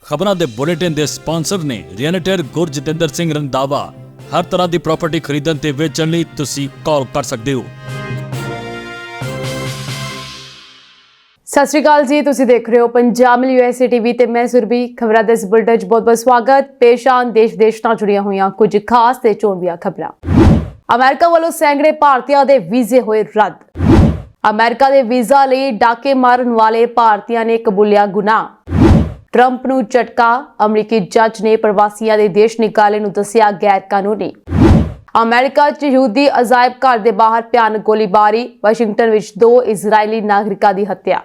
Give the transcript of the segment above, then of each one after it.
ਖਬਰਾਂ ਦੇ ਬੁਲੇਟਿਨ ਦੇ ਸਪਾਂਸਰ ਨੇ ਰੀਅਲਟਰ ਗੁਰਜਿੰਦਰ ਸਿੰਘ ਰੰਧਾਵਾ। ਹਰ ਤਰ੍ਹਾਂ ਦੀ ਪ੍ਰਾਪਰਟੀ ਖਰੀਦਣ ਤੇ ਵੇਚਣ ਲਈ ਤੁਸੀਂ ਕਾਲ ਕਰ ਸਕਦੇ ਹੋ। ਸਤਿ ਸ਼੍ਰੀ ਅਕਾਲ ਜੀ, ਤੁਸੀਂ ਦੇਖ ਰਹੇ ਹੋ ਪੰਜਾਬ ਮਿਲ USA TV ਤੇ ਮੈਂ ਸੁਰਭੀ। ਖਬਰਾਂ ਦੇ ਇਸ ਬੁਲੇਟਿਨ 'ਚ ਬਹੁਤ-ਬਹੁਤ ਸਵਾਗਤ। ਪੇਸ਼ ਆਨ ਦੇਸ਼ ਨਾਲ ਜੁੜੀਆਂ ਹੋਈਆਂ ਕੁਝ ਖਾਸ ਤੇ ਚੋਣਵੀਆਂ ਖਬਰਾਂ। ਅਮਰੀਕਾ ਵੱਲੋਂ ਸੈਂਕੜੇ ਭਾਰਤੀਆਂ ਦੇ ਵੀਜ਼ੇ ਹੋਏ ਰੱਦ। ਅਮਰੀਕਾ ਦੇ ਵੀਜ਼ਾ ਲਈ ਡਾਕੇ ਮਾਰਨ ਵਾਲੇ ਭਾਰਤੀਆਂ ਨੇ ਕਬੂਲਿਆ ਗੁਨਾਹ। ਟਰੰਪ ਨੂੰ ਝਟਕਾ। ਅਮਰੀਕੀ ਜੱਜ ਨੇ ਪ੍ਰਵਾਸੀਆਂ ਦੇ ਦੇਸ਼ ਨਿਕਾਲੇ ਨੂੰ ਦੱਸਿਆ ਗੈਰ ਕਾਨੂੰਨੀ। ਅਮਰੀਕਾ 'ਚ ਯਹੂਦੀ ਅਜਾਇਬ ਘਰ ਦੇ ਬਾਹਰ ਭਿਆਨਕ ਗੋਲੀਬਾਰੀ। ਵਾਸ਼ਿੰਗਟਨ ਵਿੱਚ 2 ਇਜ਼ਰਾਈਲੀ ਨਾਗਰਿਕਾਂ ਦੀ ਹੱਤਿਆ।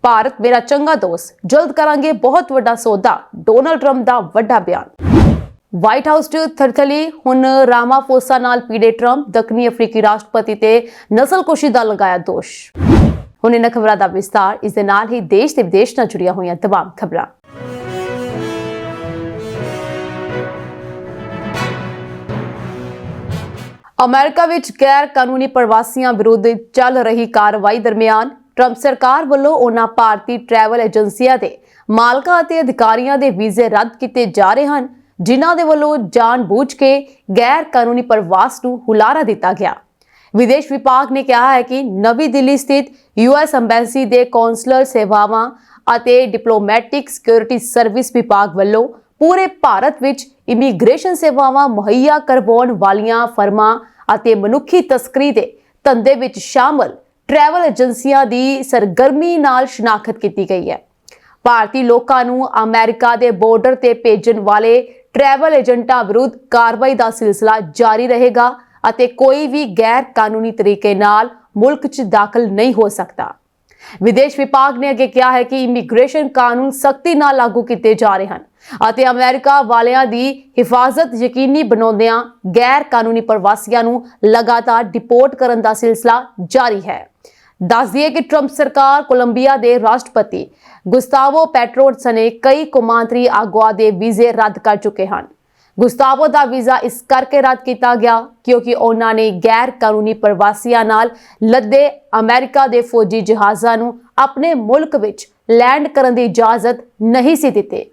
ਭਾਰਤ ਮੇਰਾ ਚੰਗਾ ਦੋਸਤ, ਜਲਦ ਕਰਾਂਗੇ ਬਹੁਤ ਵੱਡਾ ਸੌਦਾ। ਡੋਨਾਲਡ ਟਰੰਪ ਦਾ ਵੱਡਾ ਬਿਆਨ। ਵਾਈਟ ਹਾਊਸ 'ਚ ਥਰਥਲੀ। ਹੁਣ ਰਾਮਾਫੋਸਾ ਨਾਲ ਪੀੜੇ ਟਰੰਪ। ਦੱਖਣੀ ਅਫਰੀਕੀ ਰਾਸ਼ਟਰਪਤੀ ਤੇ ਨਸਲਕੁਸ਼ੀ ਦਾ ਲਗਾਇਆ ਦੋਸ਼। ਹੁਣ ਇਹਨਾਂ ਖਬਰਾਂ ਦਾ ਵਿਸਤਾਰ। ਇਸ ਦੇ ਨਾਲ ਹੀ ਦੇਸ਼ ਤੇ ਵਿਦੇਸ਼ ਨਾਲ ਜੁੜੀਆਂ ਹੋਈਆਂ ਤਮਾਮ ਖਬਰਾਂ। ਅਮਰੀਕਾ ਵਿੱਚ ਗੈਰ ਕਾਨੂੰਨੀ ਪ੍ਰਵਾਸੀਆਂ ਵਿਰੁੱਧ ਚੱਲ ਰਹੀ ਕਾਰਵਾਈ ਦਰਮਿਆਨ ਟਰੰਪ ਸਰਕਾਰ ਵੱਲੋਂ ਉਹਨਾਂ ਭਾਰਤੀ ਟਰੈਵਲ ਏਜੰਸੀਆਂ ਦੇ ਮਾਲਕਾਂ ਅਤੇ ਅਧਿਕਾਰੀਆਂ ਦੇ ਵੀਜ਼ੇ ਰੱਦ ਕੀਤੇ ਜਾ ਰਹੇ ਹਨ ਜਿਨ੍ਹਾਂ ਦੇ ਵੱਲੋਂ ਜਾਣਬੁੱਝ ਕੇ ਗੈਰ ਕਾਨੂੰਨੀ ਪ੍ਰਵਾਸ ਨੂੰ ਹੁਲਾਰਾ ਦਿੱਤਾ ਗਿਆ। ਵਿਦੇਸ਼ ਵਿਭਾਗ ਨੇ ਕਿਹਾ ਹੈ ਕਿ ਨਵੀਂ ਦਿੱਲੀ ਸਥਿਤ US ਅੰਬੈਸੀ ਦੇ ਕੌਂਸਲਰ ਸੇਵਾਵਾਂ ਅਤੇ ਡਿਪਲੋਮੈਟਿਕ ਸਿਕਿਉਰਿਟੀ ਸਰਵਿਸ ਵਿਭਾਗ ਵੱਲੋਂ ਪੂਰੇ ਭਾਰਤ ਵਿੱਚ ਇਮੀਗ੍ਰੇਸ਼ਨ ਸੇਵਾਵਾਂ ਮੁਹੱਈਆ ਕਰਵਾਉਣ ਵਾਲੀਆਂ ਫਰਮਾਂ ਅਤੇ ਮਨੁੱਖੀ ਤਸਕਰੀ ਦੇ ਧੰਦੇ ਵਿੱਚ ਸ਼ਾਮਲ ਟਰੈਵਲ ਏਜੰਸੀਆਂ ਦੀ ਸਰਗਰਮੀ ਨਾਲ ਸ਼ਨਾਖਤ ਕੀਤੀ ਗਈ ਹੈ। ਭਾਰਤੀ ਲੋਕਾਂ ਨੂੰ ਅਮਰੀਕਾ ਦੇ ਬਾਰਡਰ ਤੇ ਭੇਜਣ ਵਾਲੇ ਟਰੈਵਲ ਏਜੰਟਾਂ ਵਿਰੁੱਧ ਕਾਰਵਾਈ ਦਾ ਸਿਲਸਿਲਾ ਜਾਰੀ ਰਹੇਗਾ ਅਤੇ ਕੋਈ ਵੀ ਗੈਰ ਕਾਨੂੰਨੀ ਤਰੀਕੇ ਨਾਲ ਮੁਲਕ 'ਚ ਦਾਖਲ ਨਹੀਂ ਹੋ ਸਕਦਾ। ਵਿਦੇਸ਼ ਵਿਭਾਗ ਨੇ ਅੱਗੇ ਕਿਹਾ ਹੈ ਕਿ ਇਮੀਗ੍ਰੇਸ਼ਨ ਕਾਨੂੰਨ ਸਖਤੀ ਨਾਲ ਲਾਗੂ ਕੀਤੇ ਜਾ ਰਹੇ ਹਨ ਅਤੇ ਅਮਰੀਕਾ ਵਾਲਿਆਂ ਦੀ ਹਿਫਾਜ਼ਤ ਯਕੀਨੀ ਬਣਾਉਂਦਿਆਂ ਗੈਰ ਕਾਨੂੰਨੀ ਪ੍ਰਵਾਸੀਆਂ ਨੂੰ ਲਗਾਤਾਰ ਡਿਪੋਰਟ ਕਰਨ ਦਾ ਸਿਲਸਿਲਾ ਜਾਰੀ ਹੈ। ਦੱਸ ਦਈਏ ਕਿ ਟਰੰਪ ਸਰਕਾਰ ਕੋਲੰਬੀਆ ਦੇ ਰਾਸ਼ਟਰਪਤੀ ਗੁਸਤਾਵੋ ਪੈਟਰੋ ਸਣੇ ਕਈ ਕੌਮਾਂਤਰੀ ਆਗੂਆਂ ਦੇ ਵੀਜ਼ੇ ਰੱਦ ਕਰ ਚੁੱਕੇ ਹਨ। ਗੁਸਤਾਵੋ ਦਾ ਵੀਜ਼ਾ ਇਸ ਕਰਕੇ ਰੱਦ ਕੀਤਾ ਗਿਆ ਕਿਉਂਕਿ ਉਹਨਾਂ ਨੇ ਗੈਰ ਕਾਨੂੰਨੀ ਪ੍ਰਵਾਸੀਆਂ ਨਾਲ ਲੱਦੇ ਅਮਰੀਕਾ ਦੇ ਫੌਜੀ ਜਹਾਜ਼ਾਂ ਨੂੰ ਆਪਣੇ ਮੁਲਕ ਵਿੱਚ ਲੈਂਡ ਕਰਨ ਦੀ ਇਜਾਜ਼ਤ ਨਹੀਂ ਸੀ ਦਿੱਤੀ।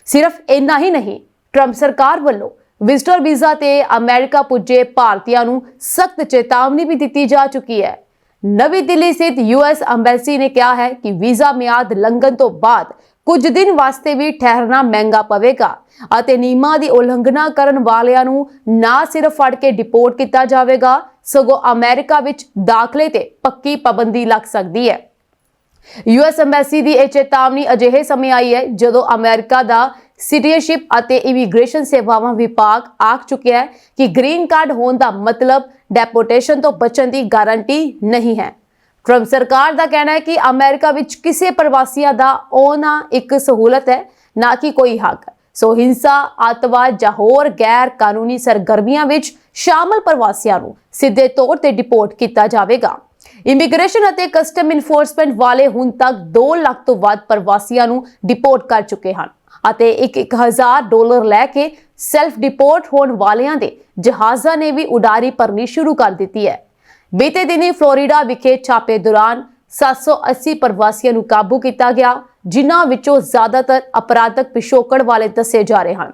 ਸਿਰਫ ਇੰਨਾ ਹੀ ਨਹੀਂ, ਟਰੰਪ ਸਰਕਾਰ ਵੱਲੋਂ ਵਿਜ਼ਟਰ ਵੀਜ਼ਾ ਤੇ ਅਮਰੀਕਾ ਪੁੱਜੇ ਭਾਰਤੀਆਂ ਨੂੰ ਸਖਤ ਚੇਤਾਵਨੀ ਵੀ ਦਿੱਤੀ ਜਾ ਚੁੱਕੀ ਹੈ। ਨਵੀਂ ਦਿੱਲੀ ਸਥਿਤ US ਅੰਬੈਸੀ ਨੇ ਕਿਹਾ ਹੈ ਕਿ ਵੀਜ਼ਾ ਮਿਆਦ ਲੰਘਣ ਤੋਂ ਬਾਅਦ ਕੁਝ ਦਿਨ ਵਾਸਤੇ ਵੀ ਠਹਿਰਨਾ ਮਹਿੰਗਾ ਪਵੇਗਾ ਅਤੇ ਨਿਯਮਾਂ ਦੀ ਉਲੰਘਣਾ ਕਰਨ ਵਾਲਿਆਂ ਨੂੰ ਨਾ ਸਿਰਫ ਫੜ ਕੇ ਡਿਪੋਰਟ ਕੀਤਾ ਜਾਵੇਗਾ ਸਗੋਂ ਅਮਰੀਕਾ ਵਿੱਚ ਦਾਖਲੇ ਤੇ ਪੱਕੀ ਪਾਬੰਦੀ ਲੱਗ ਸਕਦੀ ਹੈ। US ਅੰਬੈਸੀ ਦੀ ਇਹ ਚੇਤਾਵਨੀ ਅਜਿਹੇ ਸਮੇਂ ਆਈ ਹੈ ਜਦੋਂ ਅਮਰੀਕਾ ਦਾ ਸਿਟੀਜ਼ਨਸ਼ਿਪ ਅਤੇ ਇਮੀਗ੍ਰੇਸ਼ਨ ਸੇਵਾਵਾਂ ਵਿਭਾਗ ਆਖ ਚੁੱਕਿਆ ਹੈ ਕਿ ਗ੍ਰੀਨ ਕਾਰਡ ਹੋਣ ਦਾ ਮਤਲਬ ਡੈਪੋਰਟੇਸ਼ਨ ਤੋਂ ਬਚਣ ਦੀ ਗਾਰੰਟੀ ਨਹੀਂ ਹੈ। ਟਰੰਪ ਸਰਕਾਰ ਦਾ ਕਹਿਣਾ ਹੈ ਕਿ ਅਮਰੀਕਾ ਵਿੱਚ ਕਿਸੇ ਪ੍ਰਵਾਸੀਆਂ ਦਾ ਆਉਣਾ ਇੱਕ ਸਹੂਲਤ ਹੈ, ਨਾ ਕਿ ਕੋਈ ਹੱਕ। ਸੋ ਹਿੰਸਾ, ਅੱਤਵਾਦ ਜਾਂ ਹੋਰ ਗੈਰ ਕਾਨੂੰਨੀ ਸਰਗਰਮੀਆਂ ਵਿੱਚ ਸ਼ਾਮਲ ਪ੍ਰਵਾਸੀਆਂ ਨੂੰ ਸਿੱਧੇ ਤੌਰ ਤੇ ਡਿਪੋਰਟ ਕੀਤਾ ਜਾਵੇਗਾ। ਇਮੀਗ੍ਰੇਸ਼ਨ ਅਤੇ ਕਸਟਮ ਇਨਫੋਰਸਮੈਂਟ ਵਾਲੇ ਹੁਣ ਤੱਕ 2 ਲੱਖ ਤੋਂ ਵੱਧ ਪ੍ਰਵਾਸੀਆਂ ਨੂੰ ਡਿਪੋਰਟ ਕਰ ਚੁੱਕੇ ਹਨ ਅਤੇ $1,000 ਲੈ ਕੇ ਸੈਲਫ ਡਿਪੋਰਟ ਹੋਣ ਵਾਲਿਆਂ ਦੇ ਜਹਾਜ਼ਾਂ ਨੇ ਵੀ ਉਡਾਰੀ ਭਰਨੀ ਸ਼ੁਰੂ ਕਰ ਦਿੱਤੀ ਹੈ। ਬੀਤੇ ਦਿਨੀ ਫਲੋਰੀਡਾ ਵਿਖੇ ਛਾਪੇ ਦੌਰਾਨ 780 ਪ੍ਰਵਾਸੀਆਂ ਨੂੰ ਕਾਬੂ ਕੀਤਾ ਗਿਆ ਜਿਨ੍ਹਾਂ ਵਿੱਚੋਂ ਜ਼ਿਆਦਾਤਰ ਅਪਰਾਧਕ ਪਿਛੋਕੜ ਵਾਲੇ ਦੱਸੇ ਜਾ ਰਹੇ ਹਨ।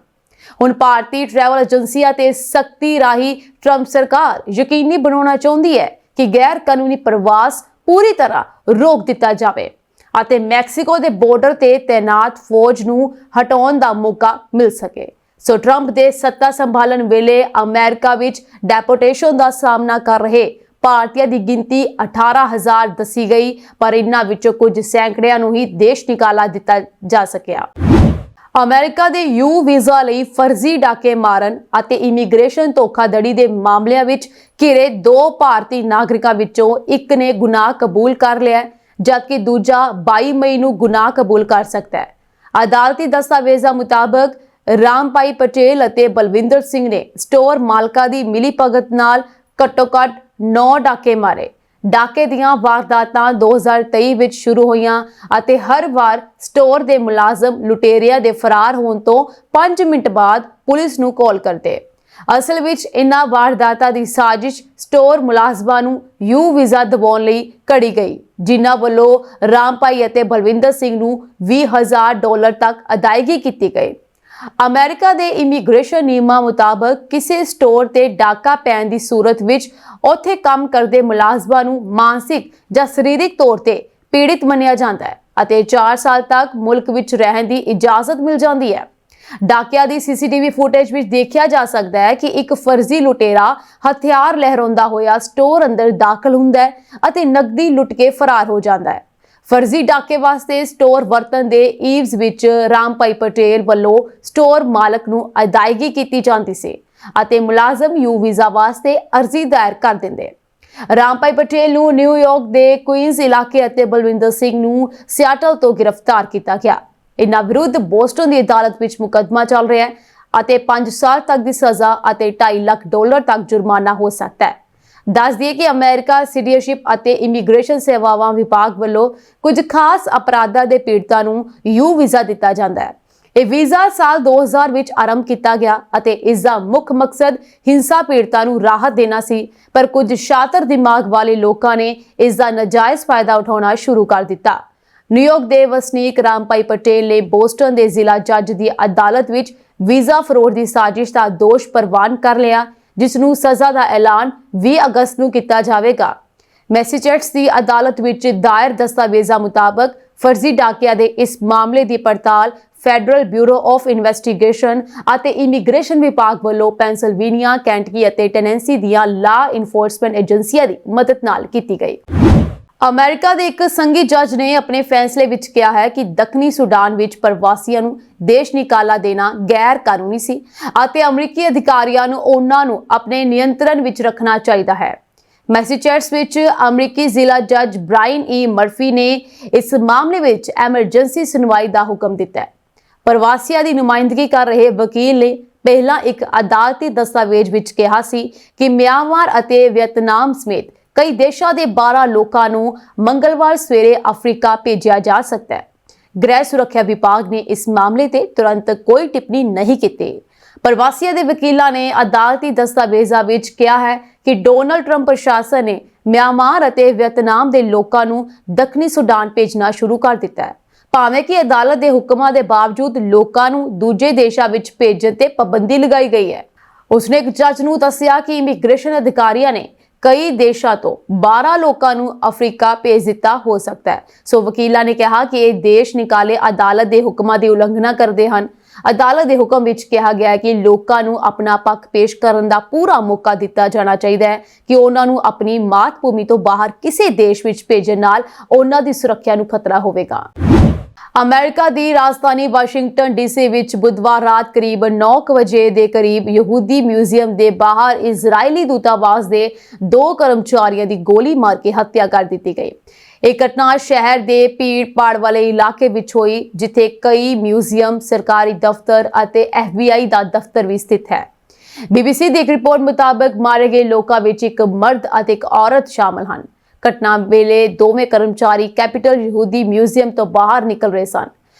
ਹੁਣ ਭਾਰਤੀ ਟਰੈਵਲ ਏਜੰਸੀਆਂ ਤੇ ਸਖਤੀ ਰਾਹੀਂ ਟਰੰਪ ਸਰਕਾਰ ਯਕੀਨੀ ਬਣਾਉਣਾ ਚਾਹੁੰਦੀ ਹੈ ਕਿ ਗੈਰ ਕਾਨੂੰਨੀ ਪ੍ਰਵਾਸ ਪੂਰੀ ਤਰ੍ਹਾਂ ਰੋਕ ਦਿੱਤਾ ਜਾਵੇ ਅਤੇ ਮੈਕਸੀਕੋ ਦੇ ਬਾਰਡਰ ਤੇ ਤੈਨਾਤ ਫੌਜ ਨੂੰ ਹਟਾਉਣ ਦਾ ਮੌਕਾ ਮਿਲ ਸਕੇ। ਸੋ ਟਰੰਪ ਦੇ ਸੱਤਾ ਸੰਭਾਲਣ ਵੇਲੇ ਅਮਰੀਕਾ ਵਿੱਚ ਡੈਪੋਰਟੇਸ਼ਨ ਦਾ ਸਾਹਮਣਾ ਕਰ ਰਹੇ ਭਾਰਤੀਆਂ ਦੀ ਗਿਣਤੀ 18,000 ਦੱਸੀ ਗਈ, ਪਰ ਇਨ੍ਹਾਂ ਵਿੱਚੋਂ ਕੁਝ ਸੈਂਕੜਿਆਂ ਨੂੰ ਹੀ ਦੇਸ਼ ਨਿਕਾਲਾ ਦਿੱਤਾ ਜਾ ਸਕਿਆ। ਅਮਰੀਕਾ ਦੇ U ਵੀਜ਼ਾ ਲਈ ਫਰਜ਼ੀ ਡਾਕੇ ਮਾਰਨ ਅਤੇ ਇਮੀਗ੍ਰੇਸ਼ਨ ਧੋਖਾਧੜੀ ਦੇ ਮਾਮਲਿਆਂ ਵਿੱਚ ਘਿਰੇ 2 ਭਾਰਤੀ ਨਾਗਰਿਕਾਂ ਵਿੱਚੋਂ ਇੱਕ ਨੇ ਗੁਨਾਹ ਕਬੂਲ ਕਰ ਲਿਆ ਜਦਕਿ ਦੂਜਾ 22 ਮਈ ਨੂੰ ਗੁਨਾਹ ਕਬੂਲ ਕਰ ਸਕਦਾ ਹੈ। ਅਦਾਲਤੀ ਦਸਤਾਵੇਜ਼ਾਂ ਮੁਤਾਬਕ ਰਾਮਪਾਈ ਪਟੇਲ ਅਤੇ ਬਲਵਿੰਦਰ ਸਿੰਘ ਨੇ ਸਟੋਰ ਮਾਲਕਾਂ ਦੀ ਮਿਲੀਭਗਤ ਨਾਲ ਘੱਟੋ-ਘੱਟ 9 ਡਾਕੇ ਮਾਰੇ। ਡਾਕੇ ਦੀਆਂ ਵਾਰਦਾਤਾਂ 2023 ਵਿੱਚ ਸ਼ੁਰੂ ਹੋਈਆਂ ਅਤੇ ਹਰ ਵਾਰ ਸਟੋਰ ਦੇ ਮੁਲਾਜ਼ਮ ਲੁਟੇਰਿਆਂ ਦੇ ਫਰਾਰ ਹੋਣ ਤੋਂ 5 ਮਿੰਟ ਬਾਅਦ ਪੁਲਿਸ ਨੂੰ ਕਾਲ ਕਰਦੇ। ਅਸਲ ਵਿੱਚ ਇਨ੍ਹਾਂ ਵਾਰਦਾਤਾਂ ਦੀ ਸਾਜ਼ਿਸ਼ ਸਟੋਰ ਮੁਲਾਜ਼ਮਾਂ ਨੂੰ U ਵੀਜ਼ਾ ਦਿਵਾਉਣ ਲਈ ਘੜੀ ਗਈ ਜਿਨ੍ਹਾਂ ਵੱਲੋਂ ਰਾਮਪਾਈ ਅਤੇ ਬਲਵਿੰਦਰ ਸਿੰਘ ਨੂੰ $20,000 ਤੱਕ ਅਦਾਇਗੀ ਕੀਤੀ ਗਈ। ਅਮਰੀਕਾ ਦੇ ਇਮੀਗ੍ਰੇਸ਼ਨ ਨਿਯਮਾਂ ਮੁਤਾਬਕ ਕਿਸੇ ਸਟੋਰ ਤੇ ਡਾਕਾ ਪੈਣ ਦੀ ਸੂਰਤ ਵਿੱਚ ਉੱਥੇ ਕੰਮ ਕਰਦੇ ਮੁਲਾਜ਼ਮਾਂ ਨੂੰ ਮਾਨਸਿਕ ਜਾਂ ਸਰੀਰਕ ਤੌਰ ਤੇ ਪੀੜਿਤ ਮੰਨਿਆ ਜਾਂਦਾ ਹੈ ਅਤੇ 4 ਸਾਲ ਤੱਕ ਮੁਲਕ ਵਿੱਚ ਰਹਿਣ ਦੀ ਇਜਾਜ਼ਤ ਮਿਲ ਜਾਂਦੀ ਹੈ। ਡਾਕਿਆਂ ਦੀ ਸੀਸੀਟੀਵੀ ਫੁਟੇਜ ਵਿੱਚ ਦੇਖਿਆ ਜਾ ਸਕਦਾ ਹੈ ਕਿ ਇੱਕ ਫਰਜ਼ੀ ਲੁਟੇਰਾ ਹਥਿਆਰ ਲਹਿਰਾਉਂਦਾ ਹੋਇਆ ਸਟੋਰ ਅੰਦਰ ਦਾਖਲ ਹੁੰਦਾ ਹੈ ਅਤੇ ਨਕਦੀ ਲੁੱਟ ਕੇ ਫਰਾਰ ਹੋ ਜਾਂਦਾ ਹੈ। ਫਰਜ਼ੀ ਡਾਕੇ ਵਾਸਤੇ ਸਟੋਰ ਵਰਤਨ ਦੇ ਈਵਜ਼ ਵਿੱਚ ਰਾਮਪਾਈ ਪਟੇਲ ਵੱਲੋਂ ਸਟੋਰ ਮਾਲਕ ਨੂੰ ਅਦਾਇਗੀ ਕੀਤੀ ਜਾਂਦੀ ਸੀ ਅਤੇ ਮੁਲਾਜ਼ਮ ਯੂ ਵੀਜ਼ਾ ਵਾਸਤੇ ਅਰਜ਼ੀ ਦਾਇਰ ਕਰ ਦਿੰਦੇ। ਰਾਮਪਾਈ ਪਟੇਲ ਨੂੰ ਨਿਊਯਾਰਕ ਦੇ ਕੁਈਨਜ਼ ਇਲਾਕੇ ਅਤੇ ਬਲਵਿੰਦਰ ਸਿੰਘ ਨੂੰ ਸਿਆਟਲ ਤੋਂ ਗ੍ਰਿਫਤਾਰ ਕੀਤਾ ਗਿਆ। ਇਨ੍ਹਾਂ ਵਿਰੁੱਧ ਬੋਸਟਨ ਦੀ ਅਦਾਲਤ ਵਿੱਚ ਮੁਕੱਦਮਾ ਚੱਲ ਰਿਹਾ ਹੈ ਅਤੇ 5 ਸਾਲ ਤੱਕ ਦੀ ਸਜ਼ਾ ਅਤੇ $2.5 ਲੱਖ ਤੱਕ ਜੁਰਮਾਨਾ ਹੋ ਸਕਦਾ ਹੈ। ਦੱਸ ਦਈਏ ਕਿ ਅਮਰੀਕਾ ਸਿਟੀਜ਼ਨਸ਼ਿਪ ਅਤੇ ਇਮੀਗ੍ਰੇਸ਼ਨ ਸੇਵਾਵਾਂ ਵਿਭਾਗ ਵੱਲੋਂ ਕੁਝ ਖਾਸ ਅਪਰਾਧਾਂ ਦੇ ਪੀੜਤਾਂ ਨੂੰ ਯੂ ਵੀਜ਼ਾ ਦਿੱਤਾ ਜਾਂਦਾ ਹੈ। ਇਹ ਵੀਜ਼ਾ ਸਾਲ 2000 ਵਿੱਚ ਆਰੰਭ ਕੀਤਾ ਗਿਆ ਅਤੇ ਇਸ ਦਾ ਮੁੱਖ ਮਕਸਦ ਹਿੰਸਾ ਪੀੜਤਾਂ ਨੂੰ ਰਾਹਤ ਦੇਣਾ ਸੀ, ਪਰ ਕੁਝ ਸ਼ਾਤਰ ਦਿਮਾਗ ਵਾਲੇ ਲੋਕਾਂ ਨੇ ਇਸ ਦਾ ਨਾਜਾਇਜ਼ ਫਾਇਦਾ ਉਠਾਉਣਾ ਸ਼ੁਰੂ ਕਰ ਦਿੱਤਾ। ਨਿਊਯਾਰਕ ਦੇ ਵਸਨੀਕ ਰਾਮਪਾਈ ਪਟੇਲ ਨੇ ਬੋਸਟਨ ਦੇ ਜ਼ਿਲ੍ਹਾ ਜੱਜ ਦੀ ਅਦਾਲਤ ਵਿੱਚ ਵੀਜ਼ਾ ਫਰੋਡ ਦੀ ਸਾਜ਼ਿਸ਼ ਦਾ ਦੋਸ਼ ਪ੍ਰਵਾਨ ਕਰ ਲਿਆ, ਜਿਸ ਨੂੰ ਸਜ਼ਾ ਦਾ ਐਲਾਨ 20 ਅਗਸਤ ਨੂੰ ਕੀਤਾ ਜਾਵੇਗਾ। ਮੈਸੇਚਿਉਸੇਟਸ ਦੀ ਅਦਾਲਤ ਵਿੱਚ ਦਾਇਰ ਦਸਤਾਵੇਜ਼ਾਂ ਮੁਤਾਬਕ ਫਰਜ਼ੀ ਡਾਕਿਆਂ ਦੇ ਇਸ ਮਾਮਲੇ ਦੀ ਪੜਤਾਲ ਫੈਡਰਲ ਬਿਊਰੋ ਆਫ ਇਨਵੈਸਟੀਗੇਸ਼ਨ ਅਤੇ ਇਮੀਗ੍ਰੇਸ਼ਨ ਵਿਭਾਗ ਵੱਲੋਂ ਪੈਂਸਿਲਵੇਨੀਆ, ਕੈਂਟਕੀ ਅਤੇ ਟੈਨੈਂਸੀ ਦੀਆਂ ਲਾਅ ਇਨਫੋਰਸਮੈਂਟ ਏਜੰਸੀਆਂ ਦੀ ਮਦਦ ਨਾਲ ਕੀਤੀ ਗਈ। ਅਮਰੀਕਾ ਦੇ ਇੱਕ ਸੰਘੀ ਜੱਜ ਨੇ ਆਪਣੇ ਫੈਸਲੇ ਵਿੱਚ ਕਿਹਾ ਹੈ ਕਿ ਦੱਖਣੀ ਸੁਡਾਨ ਵਿੱਚ ਪ੍ਰਵਾਸੀਆਂ ਨੂੰ ਦੇਸ਼ ਨਿਕਾਲਾ ਦੇਣਾ ਗੈਰ ਕਾਨੂੰਨੀ ਸੀ ਅਤੇ ਅਮਰੀਕੀ ਅਧਿਕਾਰੀਆਂ ਨੂੰ ਉਹਨਾਂ ਨੂੰ ਆਪਣੇ ਨਿਯੰਤਰਣ ਵਿੱਚ ਰੱਖਣਾ ਚਾਹੀਦਾ ਹੈ। ਮੈਸੇਚਿਉਸੇਟਸ ਵਿੱਚ ਅਮਰੀਕੀ ਜ਼ਿਲ੍ਹਾ ਜੱਜ ਬ੍ਰਾਇਨ ਈ ਮਰਫੀ ਨੇ ਇਸ ਮਾਮਲੇ ਵਿੱਚ ਐਮਰਜੈਂਸੀ ਸੁਣਵਾਈ ਦਾ ਹੁਕਮ ਦਿੱਤਾ ਹੈ। ਪ੍ਰਵਾਸੀਆਂ ਦੀ ਨੁਮਾਇੰਦਗੀ ਕਰ ਰਹੇ ਵਕੀਲ ਨੇ ਪਹਿਲਾਂ ਇੱਕ ਅਦਾਲਤੀ ਦਸਤਾਵੇਜ਼ ਵਿੱਚ ਕਿਹਾ ਸੀ ਕਿ ਮਿਆਂਮਾਰ ਅਤੇ ਵੀਅਤਨਾਮ ਸਮੇਤ ਕਈ ਦੇਸ਼ਾਂ ਦੇ 12 ਲੋਕਾਂ ਨੂੰ ਮੰਗਲਵਾਰ ਸਵੇਰੇ ਅਫਰੀਕਾ ਭੇਜਿਆ ਜਾ ਸਕਦਾ ਹੈ। ਗ੍ਰਹਿ ਸੁਰੱਖਿਆ ਵਿਭਾਗ ਨੇ ਇਸ ਮਾਮਲੇ ਤੇ ਤੁਰੰਤ ਕੋਈ ਟਿੱਪਣੀ ਨਹੀਂ ਕੀਤੀ। ਪ੍ਰਵਾਸੀਆਂ ਦੇ ਵਕੀਲਾਂ ਨੇ ਅਦਾਲਤੀ ਦਸਤਾਵੇਜ਼ਾਂ ਵਿੱਚ ਕਿਹਾ ਹੈ ਕਿ ਡੋਨਾਲਡ ਟਰੰਪ ਪ੍ਰਸ਼ਾਸਨ ਨੇ ਮਿਆਂਮਾਰ ਅਤੇ ਵੀਅਤਨਾਮ ਦੇ ਲੋਕਾਂ ਨੂੰ ਦੱਖਣੀ ਸੁਡਾਨ ਭੇਜਣਾ ਸ਼ੁਰੂ ਕਰ ਦਿੱਤਾ ਹੈ, ਭਾਵੇਂ ਕਿ ਅਦਾਲਤ ਦੇ ਹੁਕਮਾਂ ਦੇ ਬਾਵਜੂਦ ਲੋਕਾਂ ਨੂੰ ਦੂਜੇ ਦੇਸ਼ਾਂ ਵਿੱਚ ਭੇਜਣ ਤੇ ਪਾਬੰਦੀ ਲਗਾਈ ਗਈ ਹੈ। ਉਸਨੇ ਇੱਕ ਜੱਜ ਨੂੰ ਦੱਸਿਆ ਕਿ ਇਮੀਗ੍ਰੇਸ਼ਨ ਅਧਿਕਾਰੀਆਂ ਨੇ ਕਈ ਦੇਸ਼ਾਂ ਤੋਂ 12 ਲੋਕਾਂ ਨੂੰ ਅਫਰੀਕਾ ਭੇਜ ਦਿੱਤਾ ਹੋ ਸਕਦਾ ਹੈ। ਸੋ ਵਕੀਲਾਂ ਨੇ ਕਿਹਾ ਕਿ ਇਹ ਦੇਸ਼ ਨਿਕਾਲੇ ਅਦਾਲਤ ਦੇ ਹੁਕਮਾਂ ਦੀ ਉਲੰਘਣਾ ਕਰਦੇ ਹਨ। ਅਦਾਲਤ ਦੇ ਹੁਕਮ ਵਿੱਚ ਕਿਹਾ ਗਿਆ ਹੈ ਕਿ ਲੋਕਾਂ ਨੂੰ ਆਪਣਾ ਪੱਖ ਪੇਸ਼ ਕਰਨ ਦਾ ਪੂਰਾ ਮੌਕਾ ਦਿੱਤਾ ਜਾਣਾ ਚਾਹੀਦਾ ਹੈ ਕਿ ਉਹਨਾਂ ਨੂੰ ਆਪਣੀ ਮਾਤ ਭੂਮੀ ਤੋਂ ਬਾਹਰ ਕਿਸੇ ਦੇਸ਼ ਵਿੱਚ ਭੇਜਣ ਨਾਲ ਉਹਨਾਂ ਦੀ ਸੁਰੱਖਿਆ ਨੂੰ ਖਤਰਾ ਹੋਵੇਗਾ। ਅਮਰੀਕਾ ਦੀ ਰਾਜਧਾਨੀ ਵਾਸ਼ਿੰਗਟਨ ਡੀਸੀ ਵਿੱਚ ਬੁੱਧਵਾਰ ਰਾਤ ਕਰੀਬ 9 ਵਜੇ ਦੇ ਕਰੀਬ ਯਹੂਦੀ ਮਿਊਜ਼ੀਅਮ ਦੇ ਬਾਹਰ ਇਜ਼ਰਾਈਲੀ ਦੂਤਾਵਾਸ ਦੇ 2 ਕਰਮਚਾਰੀਆਂ ਦੀ ਗੋਲੀ ਮਾਰ ਕੇ ਹੱਤਿਆ ਕਰ ਦਿੱਤੀ ਗਈ। ਇਹ ਘਟਨਾ ਸ਼ਹਿਰ ਦੇ ਭੀੜ-ਭਾੜ ਵਾਲੇ ਇਲਾਕੇ ਵਿੱਚ ਹੋਈ, ਜਿੱਥੇ ਕਈ ਮਿਊਜ਼ੀਅਮ, ਸਰਕਾਰੀ ਦਫ਼ਤਰ ਅਤੇ FBI ਦਾ ਦਫ਼ਤਰ ਵੀ ਸਥਿਤ ਹੈ। BBC ਦੀ ਇੱਕ ਰਿਪੋਰਟ ਮੁਤਾਬਕ ਮਾਰੇ ਗਏ ਲੋਕਾਂ ਵਿੱਚ ਇੱਕ ਮਰਦ ਅਤੇ ਇੱਕ ਔਰਤ ਸ਼ਾਮਲ ਹਨ। ਘਟਨਾ ਵੇਲੇ ਦੋਵੇਂ ਕਰਮਚਾਰੀ ਕੈਪੀਟਲ ਯਹੂਦੀ ਮਿਊਜ਼ੀਅਮ ਤੋਂ ਬਾਹਰ ਨਿਕਲ ਰਹੇ ਸਨ।